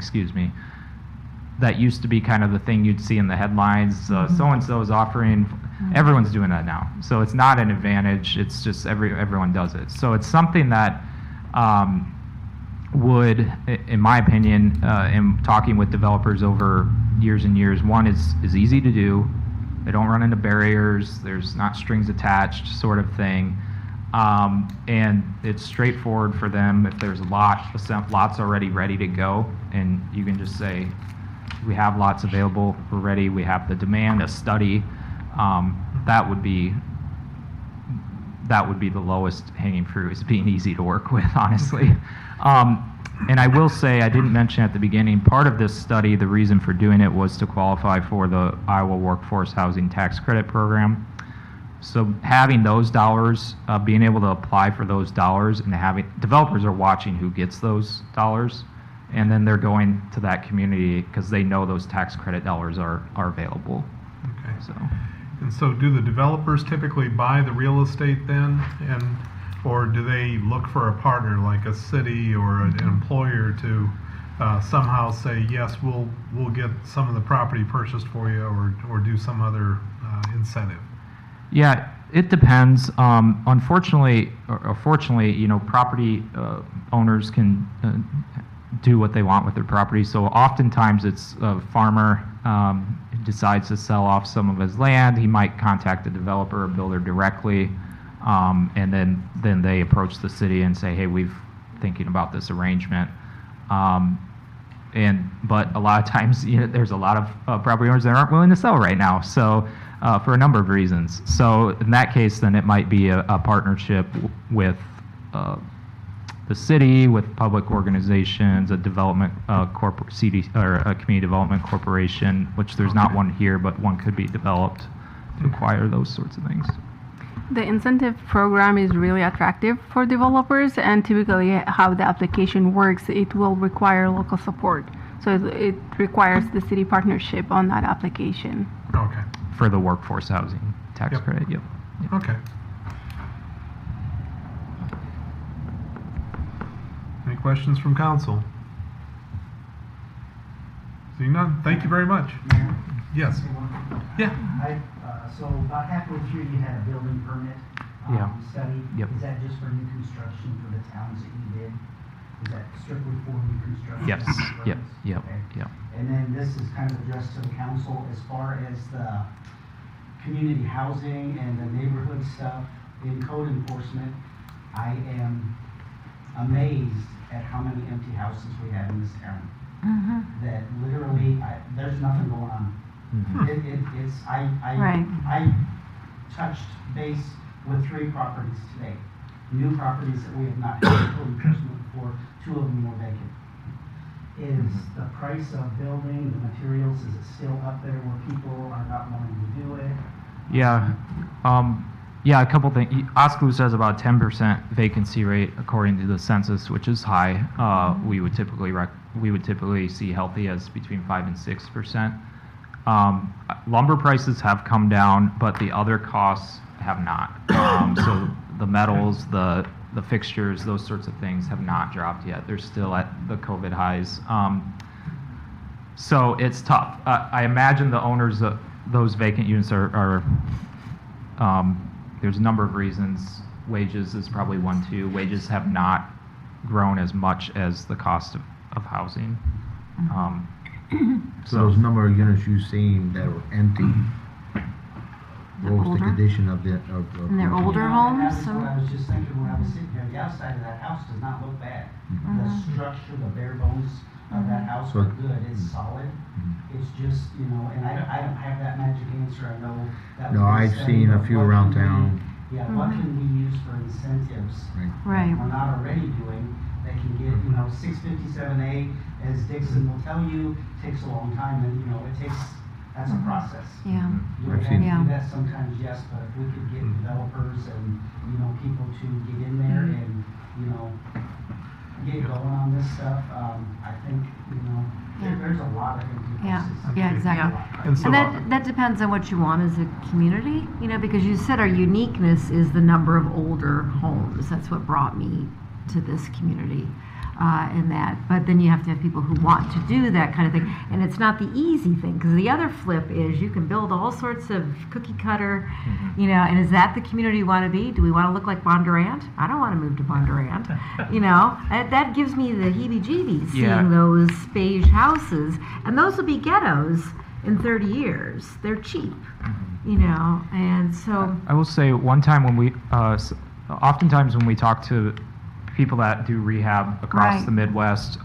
that used to be kind of the thing you'd see in the headlines. So-and-so is offering, everyone's doing that now. So it's not an advantage, it's just everyone does it. So it's something that would, in my opinion, in talking with developers over years and years, one is easy to do. They don't run into barriers, there's not strings attached sort of thing. And it's straightforward for them. If there's lots already ready to go, and you can just say, we have lots available, we're ready, we have the demand, a study, that would be the lowest hanging fruit, is being easy to work with, honestly. And I will say, I didn't mention at the beginning, part of this study, the reason for doing it was to qualify for the Iowa Workforce Housing Tax Credit Program. So having those dollars, being able to apply for those dollars, and having developers are watching who gets those dollars, and then they're going to that community because they know those tax credit dollars are available. Okay. And so do the developers typically buy the real estate then, or do they look for a partner like a city or an employer to somehow say, yes, we'll get some of the property purchased for you, or do some other incentive? Yeah, it depends. Unfortunately, or fortunately, property owners can do what they want with their property. So oftentimes it's a farmer who decides to sell off some of his land. He might contact the developer or builder directly, and then they approach the city and say, hey, we're thinking about this arrangement. But a lot of times, there's a lot of property owners that aren't willing to sell right now. So for a number of reasons. So in that case, then it might be a partnership with the city, with public organizations, a development or a community development corporation, which there's not one here, but one could be developed to acquire those sorts of things. The incentive program is really attractive for developers, and typically how the application works, it will require local support. So it requires the city partnership on that application. Okay. For the workforce housing tax Yep. credit, yep. Okay. Any questions from council? Seeing none, thank you very much. Mayor? Yes. Say one thing. Yeah. So about halfway through, you had a building permit Yeah. study. Yep. Is that just for new construction for the towns that you did? Is that strictly for new construction? Yes, yep, permits? yep, Okay. yep. And then this is kind of addressed to the council as far as the community housing and the neighborhood stuff in code enforcement. I am amazed at how many empty houses we have in this town. That literally, there's nothing going on. Mhm. Right. I touched base with 3 properties today. New properties that we have not had code enforcement for, 2 of them were vacant. Is the price of building, the materials, is it still up there where people are not wanting to do it? Yeah, yeah, a couple things. Oskaloosa has about 10% vacancy rate according to the census, which is high. We would typically see healthy as between 5 and 6%. Lumber prices have come down, but the other costs have not. So the metals, the fixtures, those sorts of things have not dropped yet. They're still at the COVID highs. So it's tough. I imagine the owners of those vacant units are there's a number of reasons. Wages is probably one too. Wages have not grown as much as the cost of housing. So those number of units you've seen that were empty, what was the older? condition of the, And they're older And homes? that was what I was just thinking when I was sitting here. The outside of that house does not look bad. The structure, the bare bones of that house are good. It's solid. It's just, and I don't have that magic answer. I know that. No, I've seen a few around town. Yeah, what can we use for incentives? Right. That we're not already doing, that can get, 657A, as Dixon will tell you, takes a long time, and, that's a process. Yeah. You I've have seen- to Yeah. do that sometimes, yes, but if we could get developers and, people to get in there and, get going on this stuff, I think, there's a lot of empty Yeah, houses. yeah, exactly. And so, And that depends on what you want as a community, because you said our uniqueness is the number of older homes. That's what brought me to this community, and that. But then you have to have people who want to do that kind of thing, and it's not the easy thing, because the other flip is you can build all sorts of cookie cutter, and is that the community you want to be? Do we want to look like Bondurant? I don't want to move to Bondurant. That gives me the heebie-jeebies Yeah. seeing those beige houses, and those will be ghettos in 30 years. They're cheap, and so. I will say one time when we, oftentimes when we talk to people that do rehab across Right. the Midwest,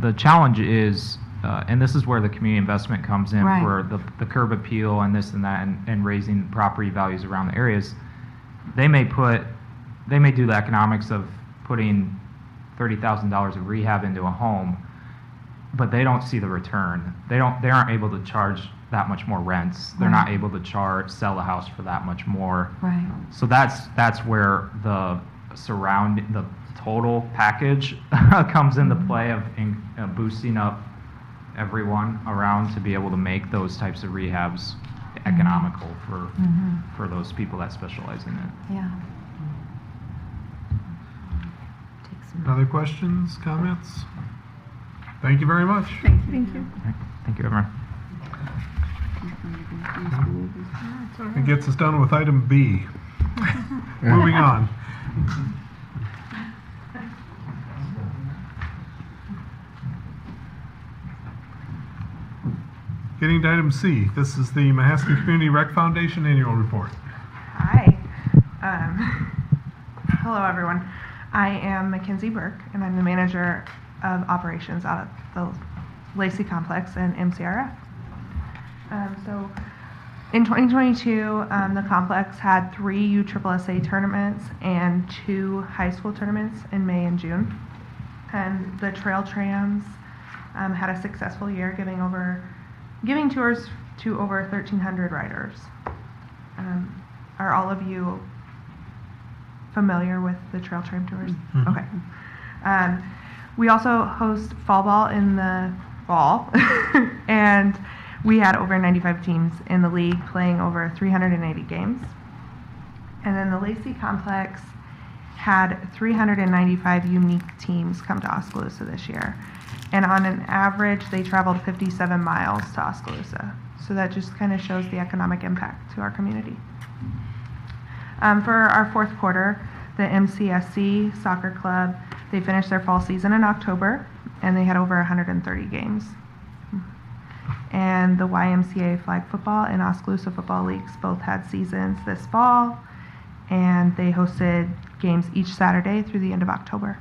the challenge is, and this is where the community investment comes in Right. for the curb appeal and this and that, and raising property values around the areas. They may do the economics of putting $30,000 of rehab into a home, but they don't see the return. They aren't able to charge that much more rents. They're not able to sell a house for that much more. Right. So that's where the total package comes into play of boosting up everyone around to be able to make those types of rehabs economical for those people that specialize in it. Yeah. other questions, comments? Thank you very much. Thank you. Thank you, everyone. It gets us done with item B. Moving on. Getting to item C. This is the Mahaska Community Rec Foundation Annual Report. Hi. Hello, everyone. I am Mackenzie Burke, and I'm the manager of operations out at the Lacey Complex and MCRF. So in 2022, the complex had 3 USSSA tournaments and 2 high school tournaments in May and June. And the trail trams had a successful year, giving tours to over 1,300 riders. Are all of you familiar with the trail tram tours? Okay. We also host fall ball in the fall, and we had over 95 teams in the league playing over 380 games. And then the Lacey Complex had 395 unique teams come to Oskaloosa this year. And on an average, they traveled 57 miles to Oskaloosa. So that just kind of shows the economic impact to our community. For our fourth quarter, the MCSC Soccer Club, they finished their fall season in October, and they had over 130 games. And the YMCA Flag Football and Oskaloosa Football Leagues both had seasons this fall, and they hosted games each Saturday through the end of October.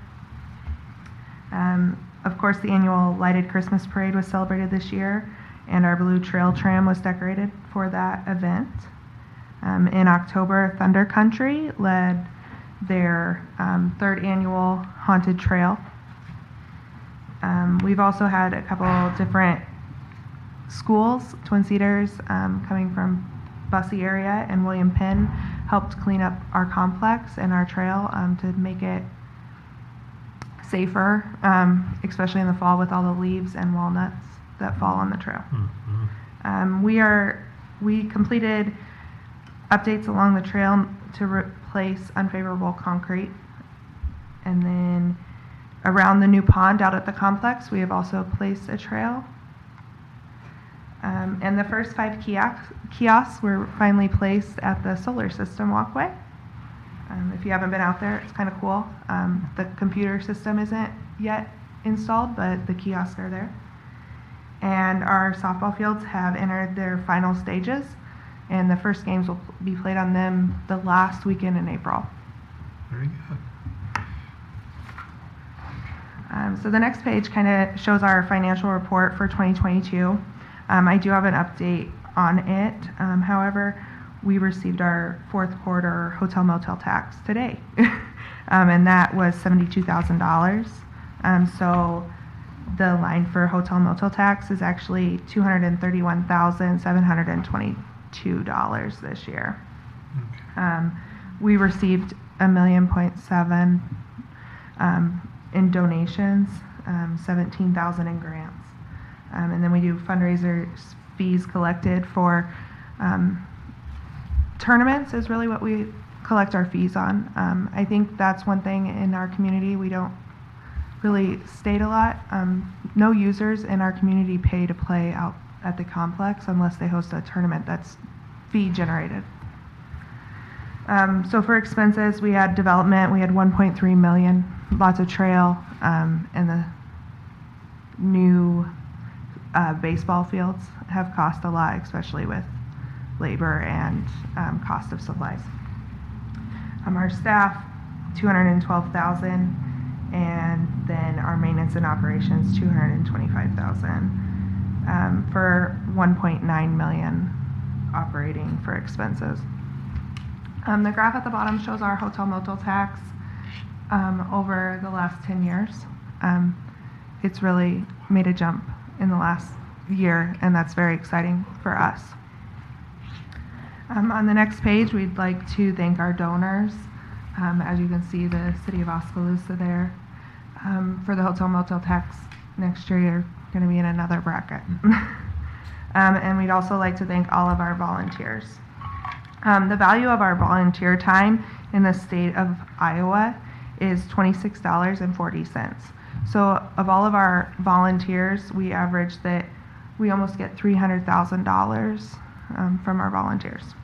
Of course, the annual Lighted Christmas Parade was celebrated this year, and our blue trail tram was decorated for that event. In October, Thunder Country led their third annual Haunted Trail. We've also had a couple different schools, Twin Cedars, coming from Bussey area, and William Penn helped clean up our complex and our trail to make it safer, especially in the fall with all the leaves and walnuts that fall on the trail. We completed updates along the trail to replace unfavorable concrete. And then around the new pond out at the complex, we have also placed a trail. And the first 5 kiosks were finally placed at the solar system walkway. If you haven't been out there, it's kind of cool. The computer system isn't yet installed, but the kiosks are there. And our softball fields have entered their final stages, and the first games will be played on them the last weekend in April. Very good. So the next page kind of shows our financial report for 2022. I do have an update on it. However, we received our fourth quarter hotel motel tax today, and that was $72,000. So the line for hotel motel tax is actually $231,722 this year. We received $1.7 million in donations, $17,000 in grants. And then we do fundraiser fees collected for tournaments is really what we collect our fees on. I think that's one thing in our community we don't really state a lot. No users in our community pay to play out at the complex unless they host a tournament that's fee generated. So for expenses, we had development, we had $1.3 million, lots of trail, and the new baseball fields have cost a lot, especially with labor and cost of supplies. Our staff, $212,000, and then our maintenance and operations, $225,000, for $1.9 million operating for expenses. The graph at the bottom shows our hotel motel tax over the last 10 years. It's really made a jump in the last year, and that's very exciting for us. On the next page, we'd like to thank our donors. As you can see, the city of Oskaloosa there. For the hotel motel tax next year, you're going to be in another bracket. And we'd also like to thank all of our volunteers. The value of our volunteer time in the state of Iowa is $26.40. So of all of our volunteers, we average that we almost get $300,000 from our volunteers.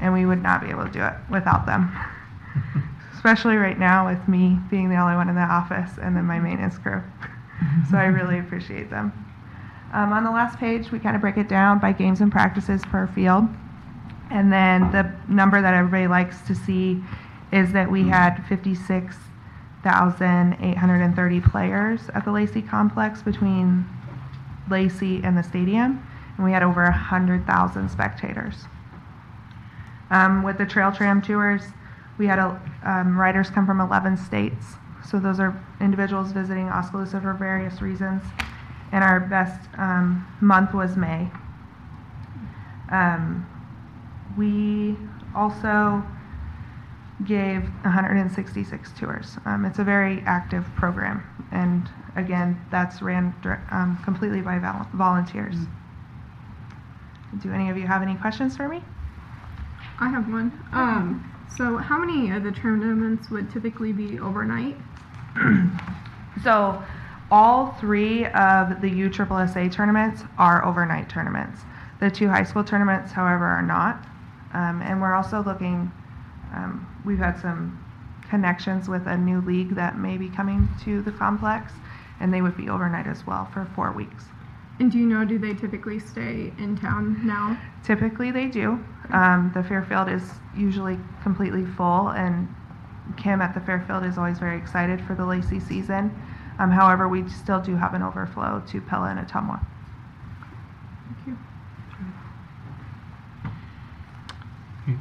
And we would not be able to do it without them. Especially right now with me being the only one in the office and then my maintenance crew. So I really appreciate them. On the last page, we kind of break it down by games and practices per field. And then the number that everybody likes to see is that we had 56,830 players at the Lacey Complex between Lacey and the stadium, and we had over 100,000 spectators. With the trail tram tours, we had riders come from 11 states, so those are individuals visiting Oskaloosa for various reasons, and our best month was May. We also gave 166 tours. It's a very active program, and again, that's ran completely by volunteers. Do any of you have any questions for me? I have one. So how many of the tournaments would typically be overnight? So all 3 of the USSSA tournaments are overnight tournaments. The 2 high school tournaments, however, are not. And we're also looking, we've had some connections with a new league that may be coming to the complex, and they would be overnight as well for 4 weeks. And do you know, do they typically stay in town now? Typically they do. The Fairfield is usually completely full, and Kim at the Fairfield is always very excited for the Lacey season. However, we still do have an overflow to Pella and Ottumwa. Thank you.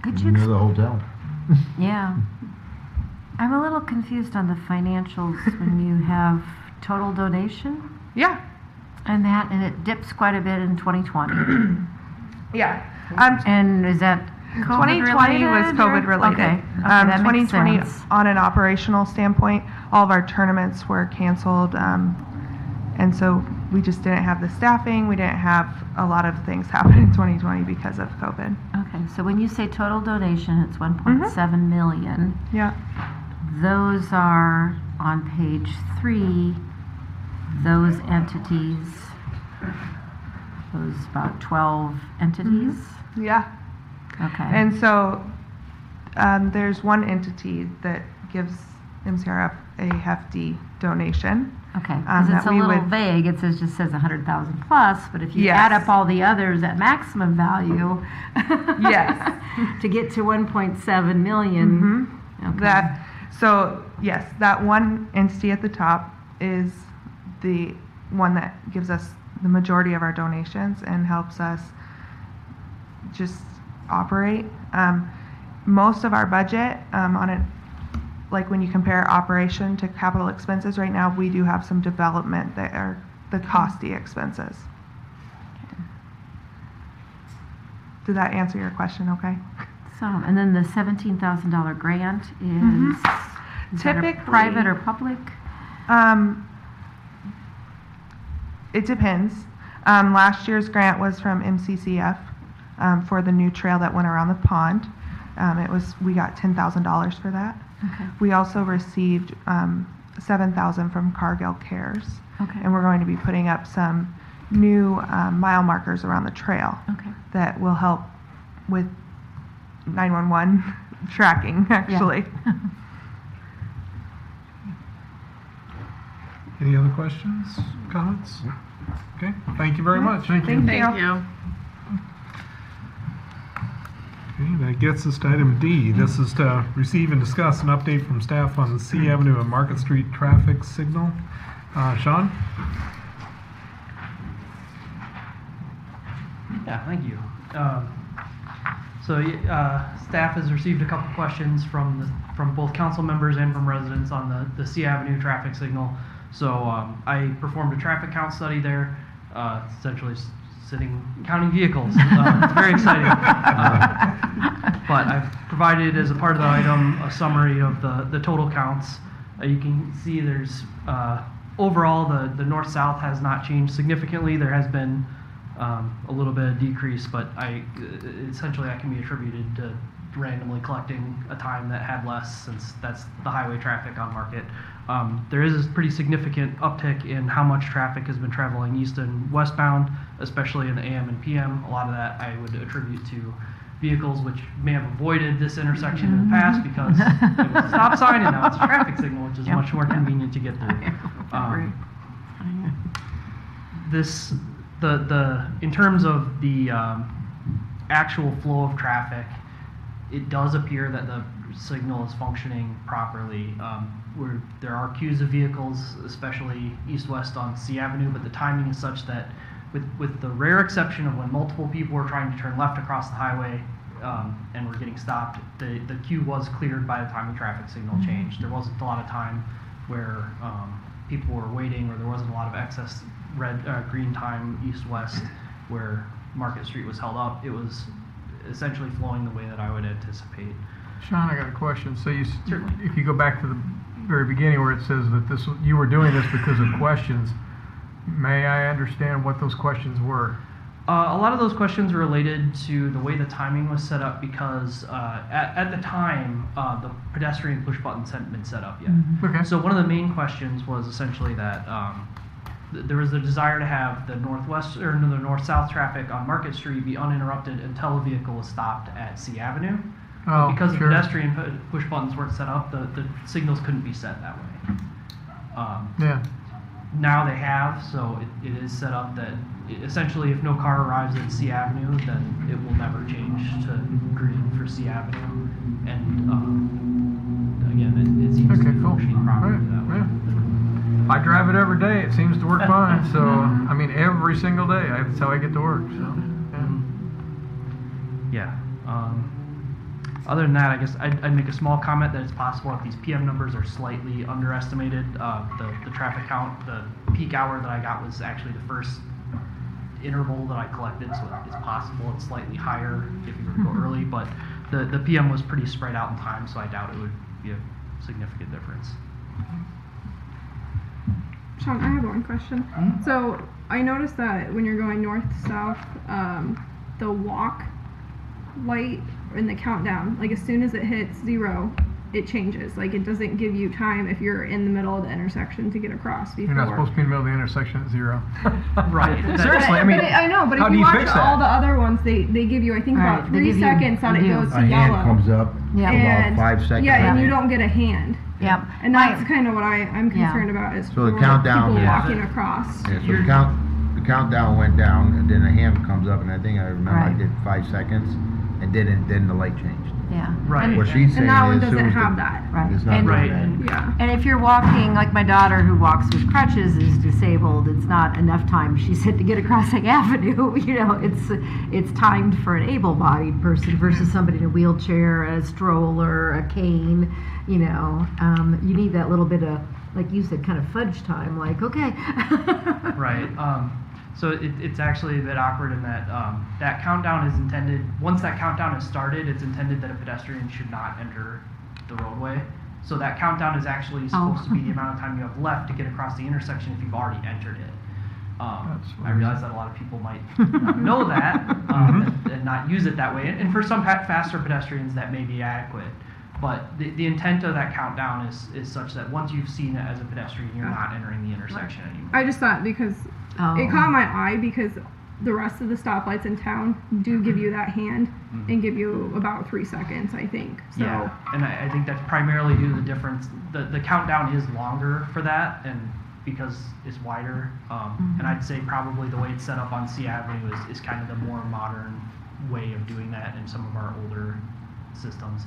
Could you Near the hotel. Yeah. I'm a little confused on the financials when you have total donation Yeah. and it dips quite a bit in 2020. Yeah. And is that COVID 2020 was related, COVID or- related. Okay. That makes 2020, sense. on an operational standpoint, all of our tournaments were canceled, and so we just didn't have the staffing. We didn't have a lot of things happen in 2020 because of COVID. Okay, so when you say total donation, it's 1.7 million. Yeah. Those are on page 3. Those entities, those about 12 entities. Yeah. Okay. And so there's one entity that gives MCRF a hefty donation. Okay, because it's that a we little would- vague. It just says 100,000 plus, but if you Yes. add up all the others at maximum value, Yes. to get to 1.7 million. Okay. Yes, that one entity at the top is the one that gives us the majority of our donations and helps us just operate. Most of our budget on it, like when you compare operation to capital expenses right now, we do have some development that are the costly expenses. Did that answer your question okay? So, and then the $17,000 grant is, is that a Typically- private or public? It depends. Last year's grant was from MCCF for the new trail that went around the pond. We got $10,000 for that. Okay. We also received $7,000 from Cargill Cares, Okay. and we're going to be putting up some new mile markers around the trail Okay. that will help with 911 tracking, actually. Any other questions, comments? Okay, thank you very much. Thank you. Okay, that gets us to item D. This is to receive and discuss an update from staff on the C Avenue and Market Street traffic signal. Sean? Yeah, thank you. Staff has received a couple questions from both council members and from residents on the C Avenue traffic signal. So I performed a traffic count study there, essentially sitting counting vehicles. It's very exciting. But I've provided as a part of the item a summary of the total counts. You can see there's overall the north-south has not changed significantly. There has been a little bit of decrease, but essentially that can be attributed to randomly collecting a time that had less, since that's the highway traffic on Market. There is a pretty significant uptick in how much traffic has been traveling east and westbound, especially in the AM and PM. A lot of that I would attribute to vehicles which may have avoided this intersection in the past because it was a stop sign and now it's a traffic signal, which is much more convenient to get through. In terms of the actual flow of traffic, it does appear that the signal is functioning properly. Where there are queues of vehicles, especially east-west on C Avenue, but the timing is such that with the rare exception of when multiple people were trying to turn left across the highway and were getting stopped, the queue was cleared by the time the traffic signal changed. There wasn't a lot of time where people were waiting, or there wasn't a lot of excess green time east-west where Market Street was held up. It was essentially flowing the way that I would anticipate. Sean, I got a question. So if you go back to the very beginning where it says that you were doing this because of questions, may I understand what those questions were? A lot of those questions are related to the way the timing was set up because at the time, the pedestrian push buttons hadn't been set up yet. Okay. So one of the main questions was essentially that there was a desire to have the the north-south traffic on Market Street be uninterrupted until a vehicle was stopped at C Avenue. But because the pedestrian push buttons weren't set up, the signals couldn't be set that way. Yeah. Now they have, so it is set up that essentially if no car arrives at C Avenue, then it will never change to green for C Avenue. And again, it seems to be functioning properly that way. I drive it every day. It seems to work fine. So, I mean, every single day. That's how I get to work. So, yeah. Other than that, I guess I'd make a small comment that it's possible if these PM numbers are slightly underestimated. The traffic count, the peak hour that I got was actually the first interval that I collected, so it's possible it's slightly higher if you were to go early, but the PM was pretty spread out in time, so I doubt it would be a significant difference. Sean, I have one question. So I noticed that when you're going north-south, the walk light in the countdown, like as soon as it hits 0, it changes. Like it doesn't give you time if you're in the middle of the intersection to get across before. You're not supposed to be in the middle of the intersection at 0. Right. Seriously, I mean, I know, but how if do you you watch fix that? all the other ones, they give you, I think, about 3 seconds on it goes to A hand yellow. comes up, And, about 5 seconds. yeah, and you don't get a hand. Yep. And that's kind of what I'm concerned about is So the for countdown- people Yeah. walking across. Yeah, so the countdown went down, and then a hand comes up, and I think I remember I did 5 seconds, and then the light changed. Yeah. Right. What she's saying And that one is doesn't soon as have the- that. Right. It's not And- doing Right. that. Yeah. And if you're walking, like my daughter who walks with crutches is disabled, it's not enough time, she said, to get across the avenue. You know, it's timed for an able-bodied person versus somebody in a wheelchair, a stroller, a cane. You know, you need that little bit of, like you said, kind of fudge time. Like, okay. Right. So it's actually a bit awkward in that that countdown is intended, once that countdown is started, it's intended that a pedestrian should not enter the roadway. So that countdown is actually supposed to be the amount of time you have left to get across the intersection if you've already entered it. I realize that a lot of people might not know that and not use it that way. And for some faster pedestrians, that may be adequate. But the intent of that countdown is such that once you've seen it as a pedestrian, you're not entering the intersection anymore. I just thought because it caught my eye because the rest of the stoplights in town do give you that hand and give you about 3 seconds, I think. So. Yeah, and I think that's primarily due to the difference. The countdown is longer for that, and because it's wider. And I'd say probably the way it's set up on C Avenue is kind of the more modern way of doing that, and some of our older systems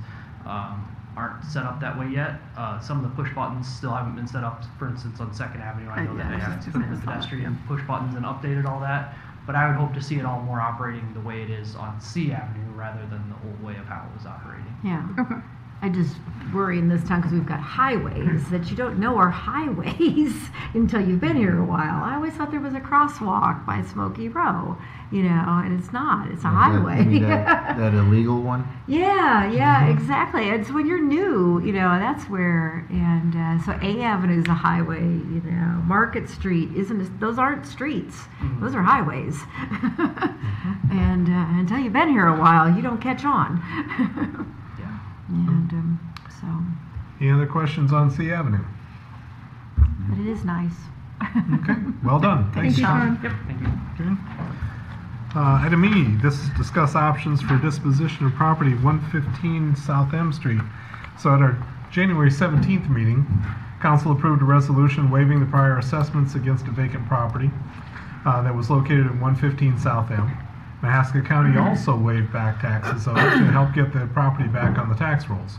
aren't set up that way yet. Some of the push buttons still haven't been set up. For instance, on 2nd Avenue, I know that they haven't put in the pedestrian push buttons and updated all that. But I would hope to see it all more operating the way it is on C Avenue rather than the old way of how it was operating. Yeah. Okay. I just worry in this town because we've got highways that you don't know are highways until you've been here a while. I always thought there was a crosswalk by Smoky Row, you know, and it's not. It's a highway. You mean that illegal one? Yeah, exactly. It's when you're new, you know, that's where, and so A Avenue is a highway, you know. Market Street those aren't streets. Those are highways. And until you've been here a while, you don't catch on. And so. Any other questions on C Avenue? But it is nice. Okay, well done. Thanks, Thank you, Sean. Sean. Yep, thank you. Okay. Item E, this is discuss options for disposition of property 115 South M Street. So at our January 17th meeting, council approved a resolution waiving the prior assessments against a vacant property that was located at 115 South M. Mahaska County also waived back taxes owed to help get the property back on the tax rolls.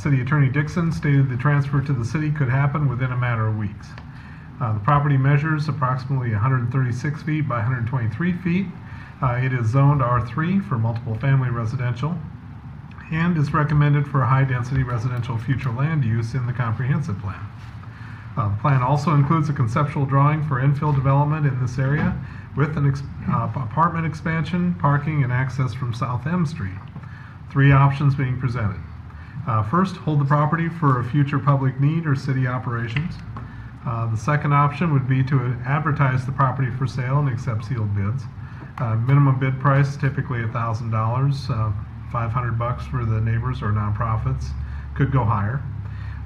City Attorney Dixon stated the transfer to the city could happen within a matter of weeks. The property measures approximately 136 feet by 123 feet. It is zoned R3 for multiple family residential and is recommended for a high-density residential future land use in the comprehensive plan. The plan also includes a conceptual drawing for infill development in this area with an apartment expansion, parking, and access from South M Street. 3 options being presented. First, hold the property for a future public need or city operations. The second option would be to advertise the property for sale and accept sealed bids. Minimum bid price typically $1,000, $500 for the neighbors or nonprofits. Could go higher.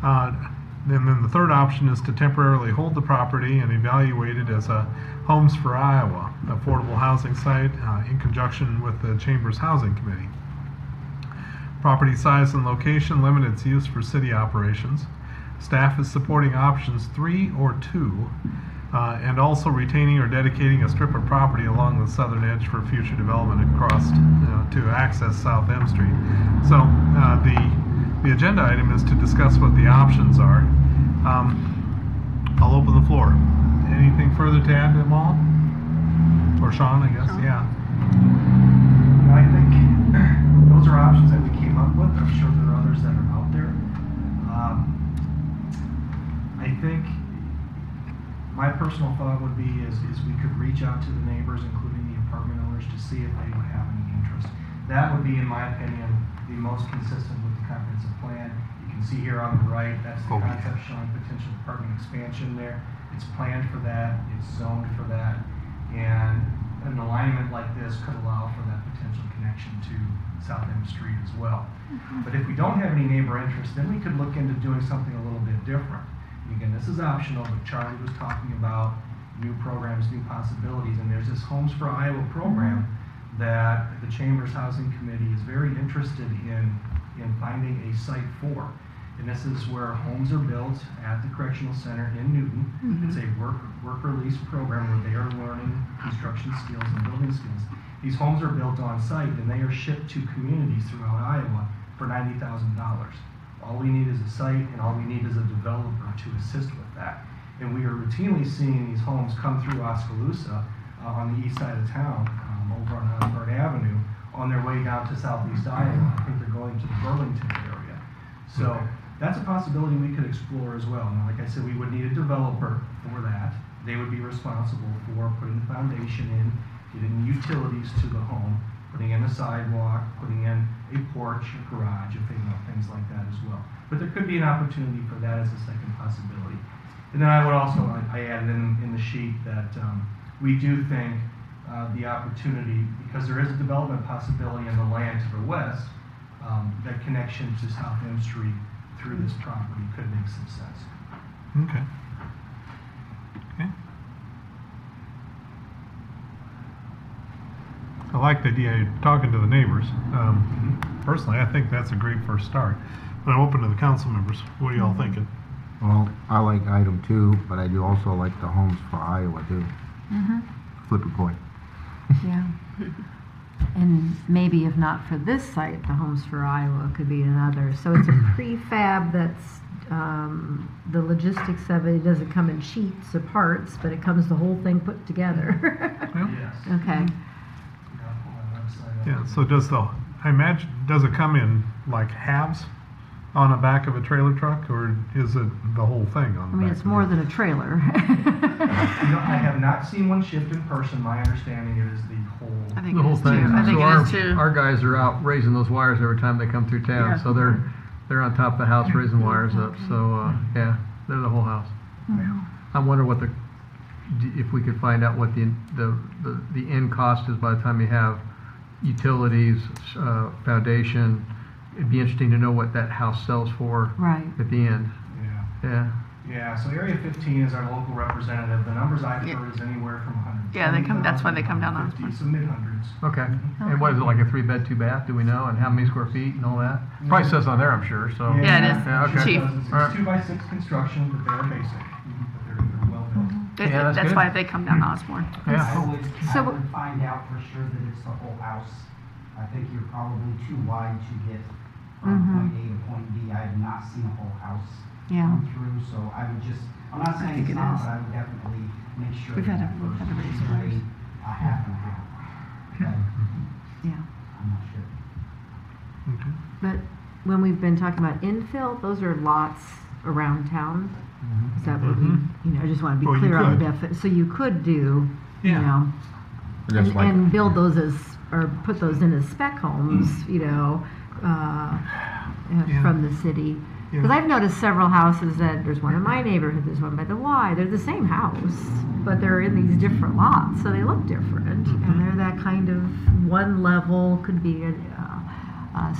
And then the third option is to temporarily hold the property and evaluate it as a Homes for Iowa affordable housing site in conjunction with the Chamber's Housing Committee. Property size and location limit its use for city operations. Staff is supporting options 3 or 2 and also retaining or dedicating a strip of property along the southern edge for future development across to access South M Street. So the agenda item is to discuss what the options are. I'll open the floor. Anything further to add to them all? Or Sean, I guess, yeah. I think those are options that we came up with. I'm sure there are others that are out there. I think my personal thought would be is we could reach out to the neighbors, including the apartment owners, to see if they would have any interest. That would be, in my opinion, the most consistent with the comprehensive plan. You can see here on the right, that's the concept showing potential apartment expansion there. It's planned for that, it's zoned for that, and an alignment like this could allow for that potential connection to South M Street as well. But if we don't have any neighbor interest, then we could look into doing something a little bit different. And again, this is optional, but Charlie was talking about new programs, new possibilities, and there's this Homes for Iowa program that the Chamber's Housing Committee is very interested in finding a site for. And this is where homes are built at the Correctional Center in Newton. It's a work release program where they are learning construction skills and building skills. These homes are built on site and they are shipped to communities throughout Iowa for $90,000. All we need is a site and all we need is a developer to assist with that. And we are routinely seeing these homes come through Oskaloosa on the east side of town, over on Osborne Avenue, on their way down to southeast Iowa. I think they're going to the Burlington area. So that's a possibility we could explore as well. Now, like I said, we would need a developer for that. They would be responsible for putting the foundation in, getting the utilities to the home, putting in a sidewalk, putting in a porch, a garage, things like that as well. But there could be an opportunity for that as a second possibility. And then I would also, I added in the sheet that we do think the opportunity, because there is a development possibility in the land to the west, that connection to South M Street through this property could make some sense. Okay. I like the idea of talking to the neighbors. Personally, I think that's a great first start. But I'm open to the council members. What are y'all thinking? Well, I like item 2, but I do also like the Homes for Iowa too. Flip a coin. Yeah. And maybe if not for this site, the Homes for Iowa could be another. So it's a prefab that's, the logistics of it doesn't come in sheets or parts, but it comes the whole thing put together. Yes. Okay. Yeah, so does it come in like halves on the back of a trailer truck, or is it the whole thing on the I mean, back it's of more it? than a trailer. I have not seen one shipped in person. My understanding is the whole. I think The it whole is thing. too. I think So it is too. our guys are out raising those wires every time they come through town. Yeah. So they're on top of the house raising wires up. So yeah, they're the whole house. I wonder if we could find out what the end cost is by the time you have utilities, foundation. It'd be interesting to know what that house sells for at the end. Yeah, so Area 15 is our local representative. The numbers I've heard is anywhere from 100. Yeah, they come. That's why they come down on. 50, so mid-hundreds. Okay. And what is it, like a 3-bed, 2-bath? Do we know? And how many square feet and all that? Probably says on there, I'm sure. So Yeah, it is. Yeah, okay. Chief. It's 2x6 construction, but they're basic. But they're well built. That's why they come down Osborne. I would find out for sure that it's the whole house. I think you're probably too wide to get from point A to point B. I have not seen a whole house come through, so I would just, I'm not saying it's not, but I would definitely make sure We've had that a first raise is ours. a half and a half. Yeah. I'm not sure. But when we've been talking about infill, those are lots around town. Is that what we, I just want to be clear on the definition. So you could do, and build those as, or put those in as spec homes, Yeah. from the city. Yeah. Because I've noticed several houses that, there's one in my neighborhood, there's one by the Y, they're the same house, but they're in these different lots, so they look different. And they're that kind of one level, could be a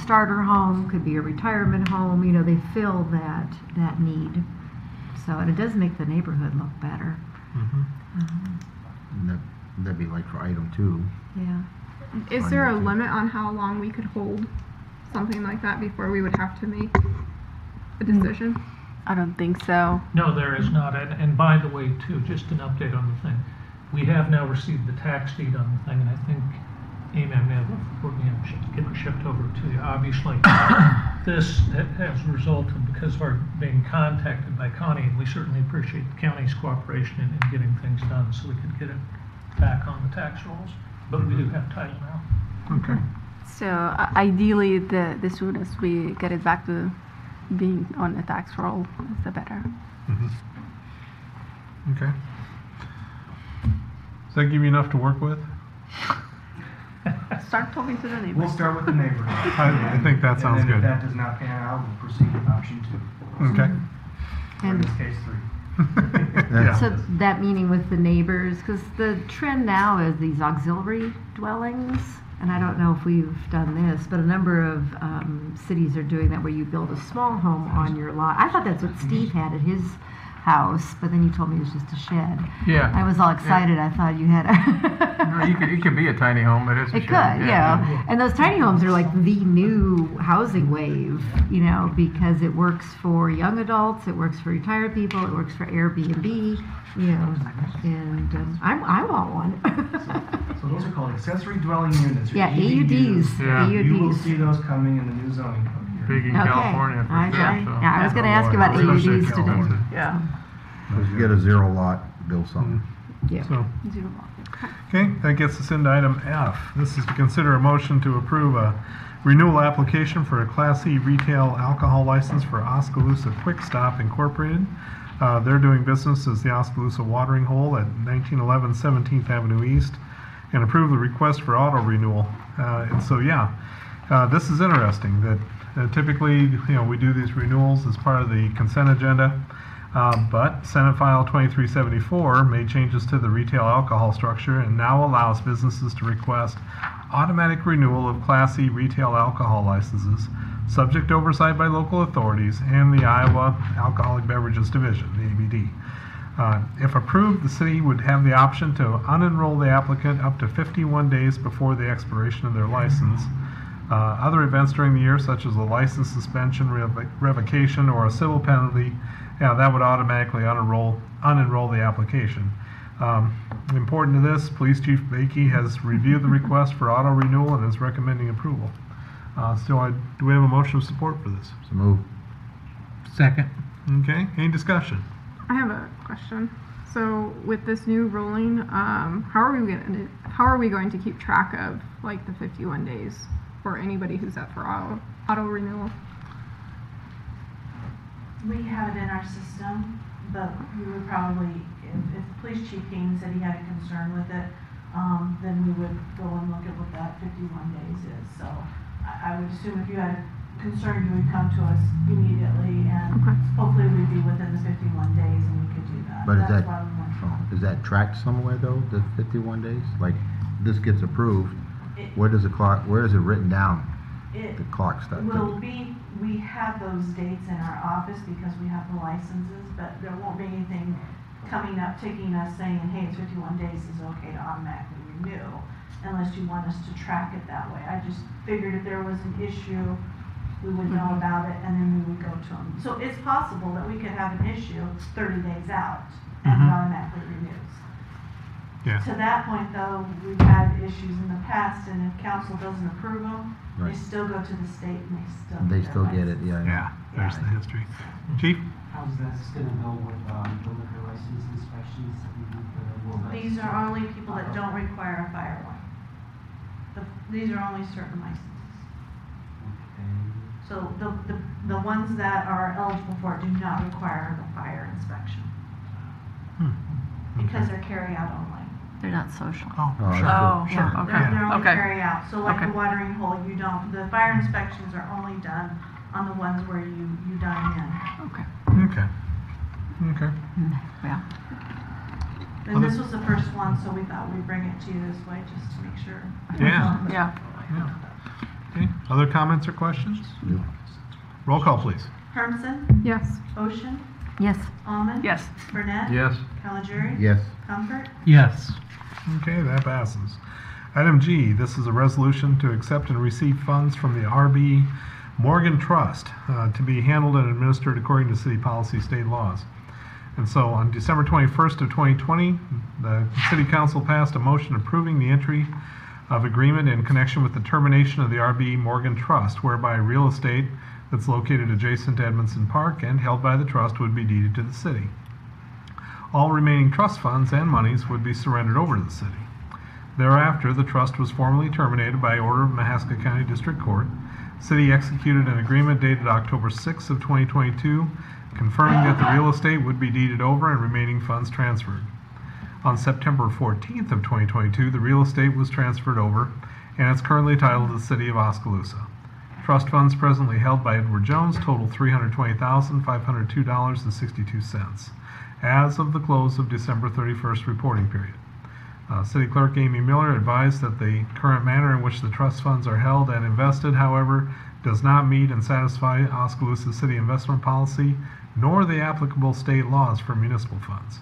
starter home, could be a retirement home, you know, they fill that need. So, and it does make the neighborhood look better. And that'd be like for item 2. Yeah. Is there a limit on how long we could hold something like that before we would have to make a decision? I don't think so. No, there is not. And by the way, too, just an update on the thing. We have now received the tax deed on the thing, and I think Amy, I may have get it shipped over to you. Obviously, this has resulted because of our being contacted by Connie, and we certainly appreciate the county's cooperation in getting things done so we could get it back on the tax rolls. But we do have title now. Okay. So ideally, the soonest we get it back to being on the tax roll, the better. Okay. Does that give you enough to work with? Start talking to the neighbors. We'll start with the neighborhood. I think that sounds And then good. if that does not pan out, we'll proceed with option 2. Okay. Or in And this case, 3. Yeah. so that meaning with the neighbors, because the trend now is these auxiliary dwellings, and I don't know if we've done this, but a number of cities are doing that where you build a small home on your lot. I thought that's what Steve had at his house, but then you told me it was just a shed. Yeah. I was all excited. I thought you had a... It could be a tiny home, but it's a It shed. could, yeah. And those tiny homes are like the new housing wave, you know, because it works for young adults, it works for retired people, it works for Airbnb, you know, and I want one. So those are called accessory dwelling units. Or Yeah, AUDs. Yeah. You will AUDs. see those coming in the new zoning code here. Big in Okay. California for I- sure. so. yeah, I was going to ask you about Especially AUDs today. California. Yeah. Just get a 0 lot, build something. Yeah. So, Zero. okay, that gets us into item F. This is to consider a motion to approve a renewal application for a Class C retail alcohol license for Oskaloosa Quick Stop Incorporated. They're doing business as the Oskaloosa Watering Hole at 1911 17th Avenue East, and approve the request for auto renewal. And so, yeah, this is interesting that typically, you know, we do these renewals as part of the consent agenda. But Senate File 2374 made changes to the retail alcohol structure and now allows businesses to request automatic renewal of Class C retail alcohol licenses, subject to oversight by local authorities and the Iowa Alcoholic Beverages Division, the ABD. If approved, the city would have the option to unenroll the applicant up to 51 days before the expiration of their license. Other events during the year, such as a license suspension, revocation, or a civil penalty, that would automatically unenroll the application. Important to this, Police Chief Bakey has reviewed the request for auto renewal and is recommending approval. Do we have a motion of support for this? So move. Second. Okay, any discussion? I have a question. So with this new ruling, how are we going to keep track of like the 51 days for anybody who's up for auto renewal? We have it in our system, but we would probably, if Police Chief King said he had a concern with it, then we would go and look at what that 51 days is. So I would assume if you had a concern, you would come to us immediately, and hopefully we'd be within the 51 days and we could do that. But That's why we went. is that tracked somewhere though, the 51 days? Like, this gets approved, where does it written down? The clock stuff. We have those dates in our office because we have the licenses, but there won't be anything coming up, ticking us saying, hey, it's 51 days, is okay to automatically renew, unless you want us to track it that way. I just figured if there was an issue, we would know about it, and then we would go to them. So it's possible that we could have an issue 30 days out, and it automatically renews. Yeah. To that point, though, we've had issues in the past, and if council doesn't approve them, they Right. still go to the state and They still get it, yeah. I know. Yeah, there's the history. Chief? How's that gonna go with the liquor license inspections that we do for the World These are only people that don't require a fire one. These are only certain licenses. So the ones that are eligible for it do not require the fire inspection. Because they're carry out only. They're not social. Oh, Sure. Okay. They're only Okay. carry out. So like Okay. the watering hole, the fire inspections are only done on the ones where you dine in. Okay. Okay. Okay. Yeah. And this was the first one, so we thought we'd bring it to you this way just to make sure. Yeah. Yeah. Okay. Other comments or questions? Roll call, please. Hermsen, Yes. Ocean, Yes. Almond. Yes. Burnett. Yes. Caligiuri. Yes. Comfort. Yes. Okay, that passes. Item G, this is a resolution to accept and receive funds from the RB Morgan Trust to be handled and administered according to city policy, state laws. And so on December 21st of 2020, the City Council passed a motion approving the entry of agreement in connection with the termination of the RB Morgan Trust, whereby real estate that's located adjacent to Edmondson Park and held by the trust would be deeded to the city. All remaining trust funds and monies would be surrendered over to the city. Thereafter, the trust was formally terminated by order of Mahaska County District Court. City executed an agreement dated October 6th of 2022, confirming that the real estate would be deeded over and remaining funds transferred. On September 14th of 2022, the real estate was transferred over and is currently titled to the City of Oskaloosa. Trust funds presently held by Edward Jones total $320,502.62 as of the close of December 31st reporting period. City Clerk Amy Miller advised that the current manner in which the trust funds are held and invested, however, does not meet and satisfy Oskaloosa City investment policy nor the applicable state laws for municipal funds.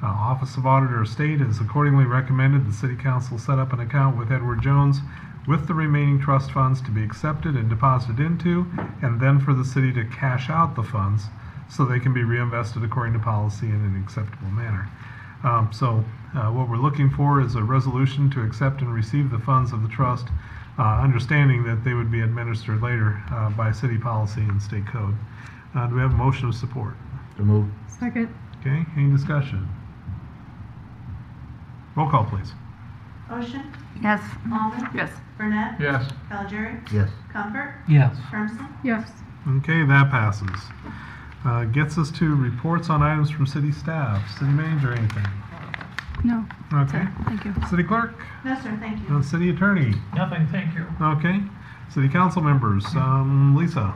Office of Auditor of State has accordingly recommended the City Council set up an account with Edward Jones with the remaining trust funds to be accepted and deposited into, and then for the city to cash out the funds so they can be reinvested according to policy in an acceptable manner. What we're looking for is a resolution to accept and receive the funds of the trust, understanding that they would be administered later by city policy and state code. Do we have a motion of support? So move. Second. Okay, any discussion? Roll call, please. Ocean, Yes. Almond. Yes. Burnett. Yes. Caligiuri. Yes. Comfort. Yes. Hermsen. Yes. Okay, that passes. Gets us to reports on items from city staff. City manager, anything? No. Okay. Thank you. City clerk? No, sir, thank you. City attorney? Nothing, thank you. Okay. City council members? Lisa?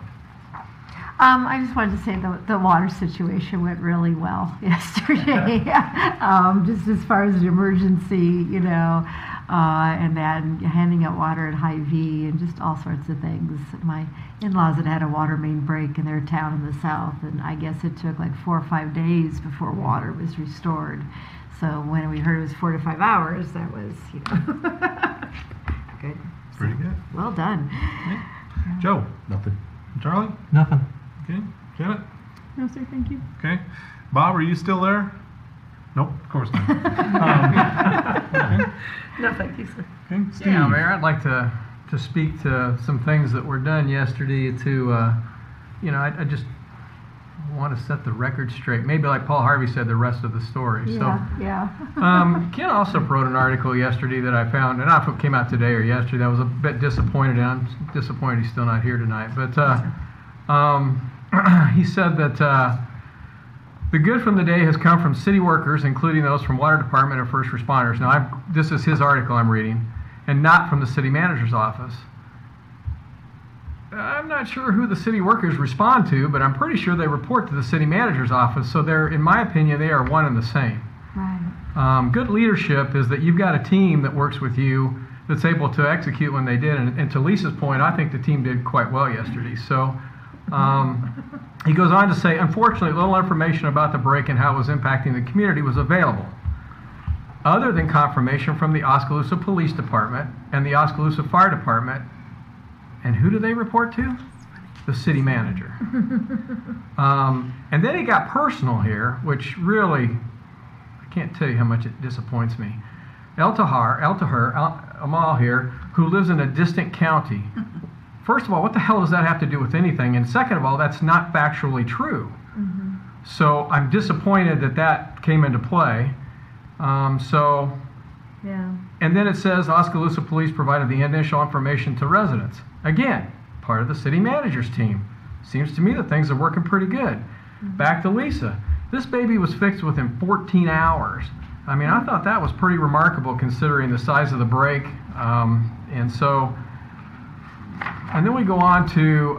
I just wanted to say the water situation went really well yesterday. Just as far as the emergency, and then handing out water at Hy-Vee and just all sorts of things. My in-laws had a water main break in their town in the south, and I guess it took like 4 or 5 days before water was restored. So when we heard it was 4 to 5 hours, that was, good. Pretty good. Well done. Okay. Joe? Nothing. Charlie? Nothing. Okay. Janet? No, sir, thank you. Okay. Bob, are you still there? Nope, of course not. Okay. No, thank you, sir. Okay. Steve? Yeah, Mayor, I'd like to speak to some things that were done yesterday to, I just want to set the record straight. Maybe like Paul Harvey said, the rest of the story. Yeah. Ken also wrote an article yesterday that I found, and I don't know if it came out today or yesterday. I was a bit disappointed, and I'm disappointed he's still not here tonight. But he said that the good from the day has come from city workers, including those from water department and first responders. Now, this is his article I'm reading, and not from the city manager's office. I'm not sure who the city workers respond to, but I'm pretty sure they report to the city manager's office. So they're, in my opinion, they are one and the same. Right. Good leadership is that you've got a team that works with you that's able to execute when they did. And to Lisa's point, I think the team did quite well yesterday. So he goes on to say, unfortunately, little information about the break and how it was impacting the community was available, other than confirmation from the Oskaloosa Police Department and the Oskaloosa Fire Department. And who do they report to? The city manager. And then he got personal here, which really, I can't tell you how much it disappoints me. Amal here, who lives in a distant county. First of all, what the hell does that have to do with anything? And second of all, that's not factually true. Mm-hmm. So I'm disappointed that came into play. Yeah. And then it says Oskaloosa Police provided the initial information to residents. Again, part of the city manager's team. Seems to me that things are working pretty good. Mm-hmm. Back to Lisa. This baby was fixed within 14 hours. I mean, I thought that was pretty remarkable considering the size of the break. And then we go on to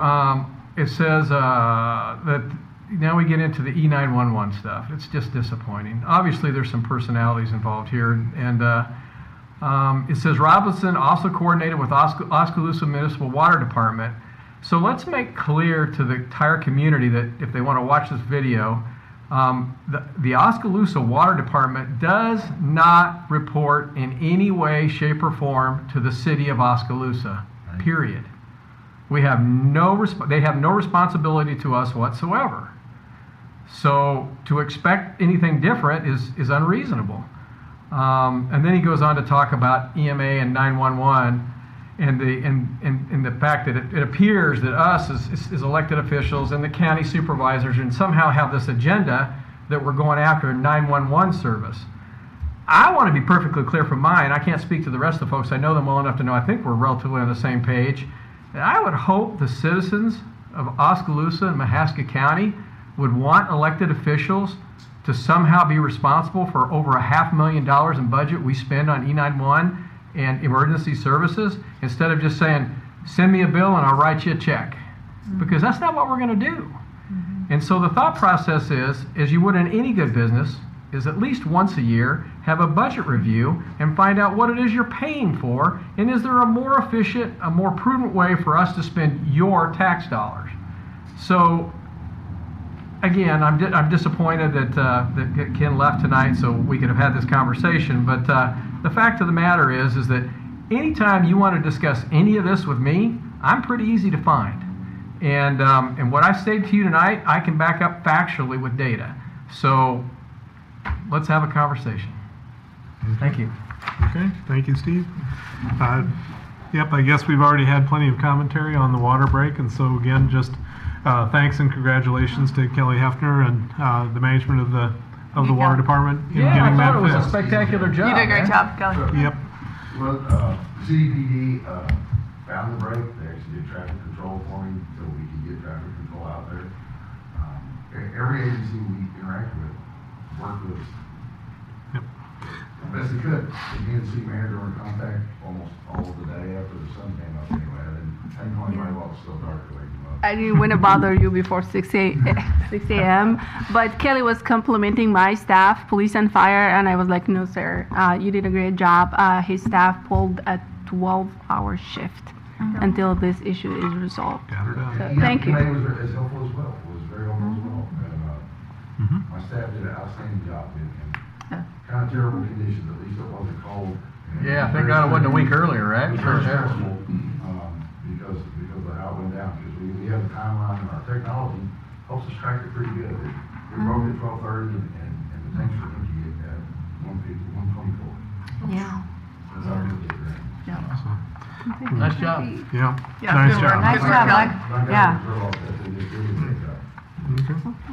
it says that now we get into the E911 stuff. It's just disappointing. Obviously, there's some personalities involved here, and it says Robinson also coordinated with Oskaloosa Municipal Water Department. So let's make clear to the entire community that if they want to watch this video, the Oskaloosa Water Department does not report in any way, shape, or form to the city of Oskaloosa, period. We have they have no responsibility to us whatsoever. So to expect anything different is unreasonable. And then he goes on to talk about EMA and 911 and the fact that it appears that us as elected officials and the county supervisors and somehow have this agenda that we're going after 911 service. I want to be perfectly clear from mine. I can't speak to the rest of the folks. I know them well enough to know I think we're relatively on the same page. And I would hope the citizens of Oskaloosa and Mahaska County would want elected officials to somehow be responsible for over $500,000 in budget we spend on E911 and emergency services, instead of just saying, send me a bill and I'll write you a check. Because that's not what we're going to do. And so the thought process is, as you would in any good business, is at least once a year, have a budget review and find out what it is you're paying for, and is there a more efficient, a more prudent way for us to spend your tax dollars. So again, I'm disappointed that Ken left tonight so we could have had this conversation, but the fact of the matter is that anytime you want to discuss any of this with me, I'm pretty easy to find. And what I stated to you tonight, I can back up factually with data. So let's have a conversation. Thank you. Okay, thank you, Steve. Yep, I guess we've already had plenty of commentary on the water break, and so again, just thanks and congratulations to Kelly Hefner and the management of the water department in getting that it was fixed. a spectacular job. You did a great job, Kelly. Yep. Well, CDPD found the break. They actually did traffic control for me so we could get traffic control out there. Every agency we interact with worked with us the best they could. Me and the city manager were in contact almost all of the day after the sun came up anyway. I didn't call anybody while it was still dark to wake them up. I didn't want to bother you before 6 a.m., but Kelly was complimenting my staff, police and fire, and I was like, no, sir, you did a great job. His staff pulled a 12-hour shift until this issue is resolved. So, thank you. EMA was as helpful as well. It was very helpful as well. And, my staff did an outstanding job in kind of terrible conditions. At least it wasn't cold. Yeah, thank God it wasn't a week earlier, right? It was very stressful because of how it went down. Because we have a timeline, and our technology helps us track it pretty good. It broke at 12:30, and the tanks were empty at 1:24. Yeah. That's how we did it. Yeah. Nice job. Yeah. Yeah, Nice good job. work. Nice Good job, work, Mike. Yeah.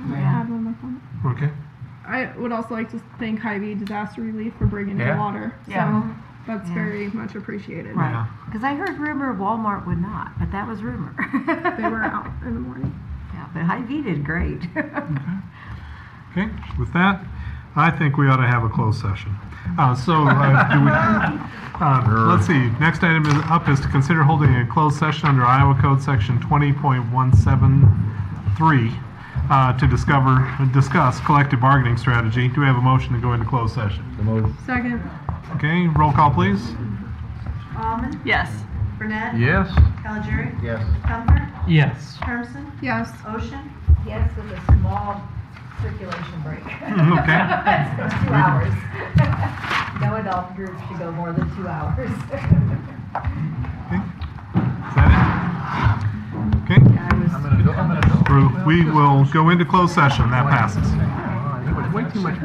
May I add one more comment? Okay. I would also like to thank Hy-Vee Disaster Relief for bringing Yeah. the water. So Yeah. that's Yeah. very much appreciated. Right. Because I heard rumor Walmart would not, but that was rumor. They were out in the morning. Yeah, but Hy-Vee did great. Okay, with that, I think we ought to have a closed session. Let's see, next item up is to consider holding a closed session under Iowa Code Section 20.173 to discuss collective bargaining strategy. Do we have a motion to go into closed session? Second. Okay, roll call, please. Almond? Yes. Burnett? Yes. Calgery? Yes. Comfort? Yes. Hermson? Yes. Ocean? Yes, with a small circulation break. Okay. 2 hours. No adult group should go more than 2 hours. Is that it? Okay. We will go into closed session. That passes. It was way too much.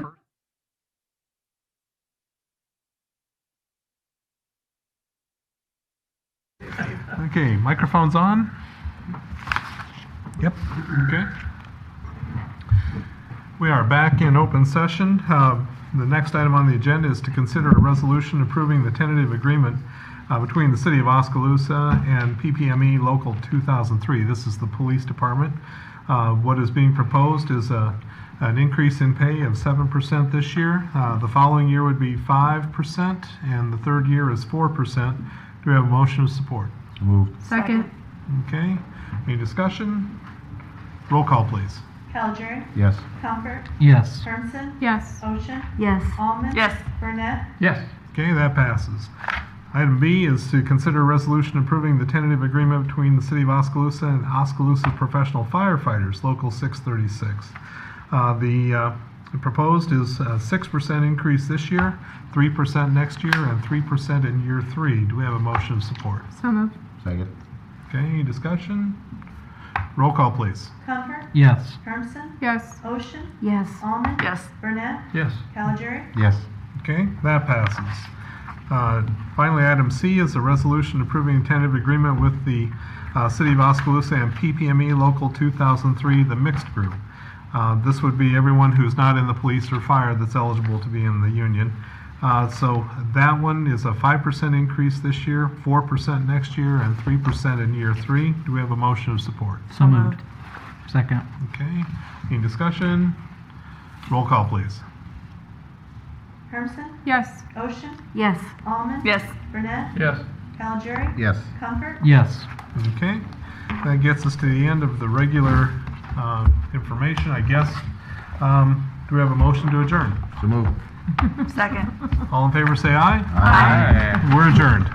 Okay, microphone's on. Yep. Okay. We are back in open session. The next item on the agenda is to consider a resolution approving the tentative agreement between the City of Oskaloosa and PPME Local 2003. This is the police department. What is being proposed is an increase in pay of 7% this year. The following year would be 5%, and the third year is 4%. Do we have a motion of support? Moved. Second. Okay. Any discussion? Roll call, please. Calgery, Yes. Comfort, Yes. Hermson, Yes. Ocean, Yes. Almond. Yes. Burnett. Yes. Okay, that passes. Item B is to consider a resolution approving the tentative agreement between the City of Oskaloosa and Oskaloosa Professional Firefighters, Local 636. The proposed is a 6% increase this year, 3% next year, and 3% in year 3. Do we have a motion of support? So moved. Second. Okay, any discussion? Roll call, please. Comfort, Yes. Hermson, Yes. Ocean, Yes. Almond. Yes. Burnett. Yes. Calgery. Yes. Okay, that passes. Finally, item C is a resolution approving tentative agreement with the City of Oskaloosa and PPME Local 2003, the mixed group. This would be everyone who's not in the police or fire that's eligible to be in the union. So that one is a 5% increase this year, 4% next year, and 3% in year 3. Do we have a motion of support? So moved. Second. Okay, any discussion? Roll call, please. Hermson, Yes. Ocean, Yes. Almond. Yes. Burnett. Yes. Calgery. Yes. Comfort. Yes. Okay, that gets us to the end of the regular information, I guess. Do we have a motion to adjourn? So move. Second. All in favor, say aye. Aye. We're adjourned.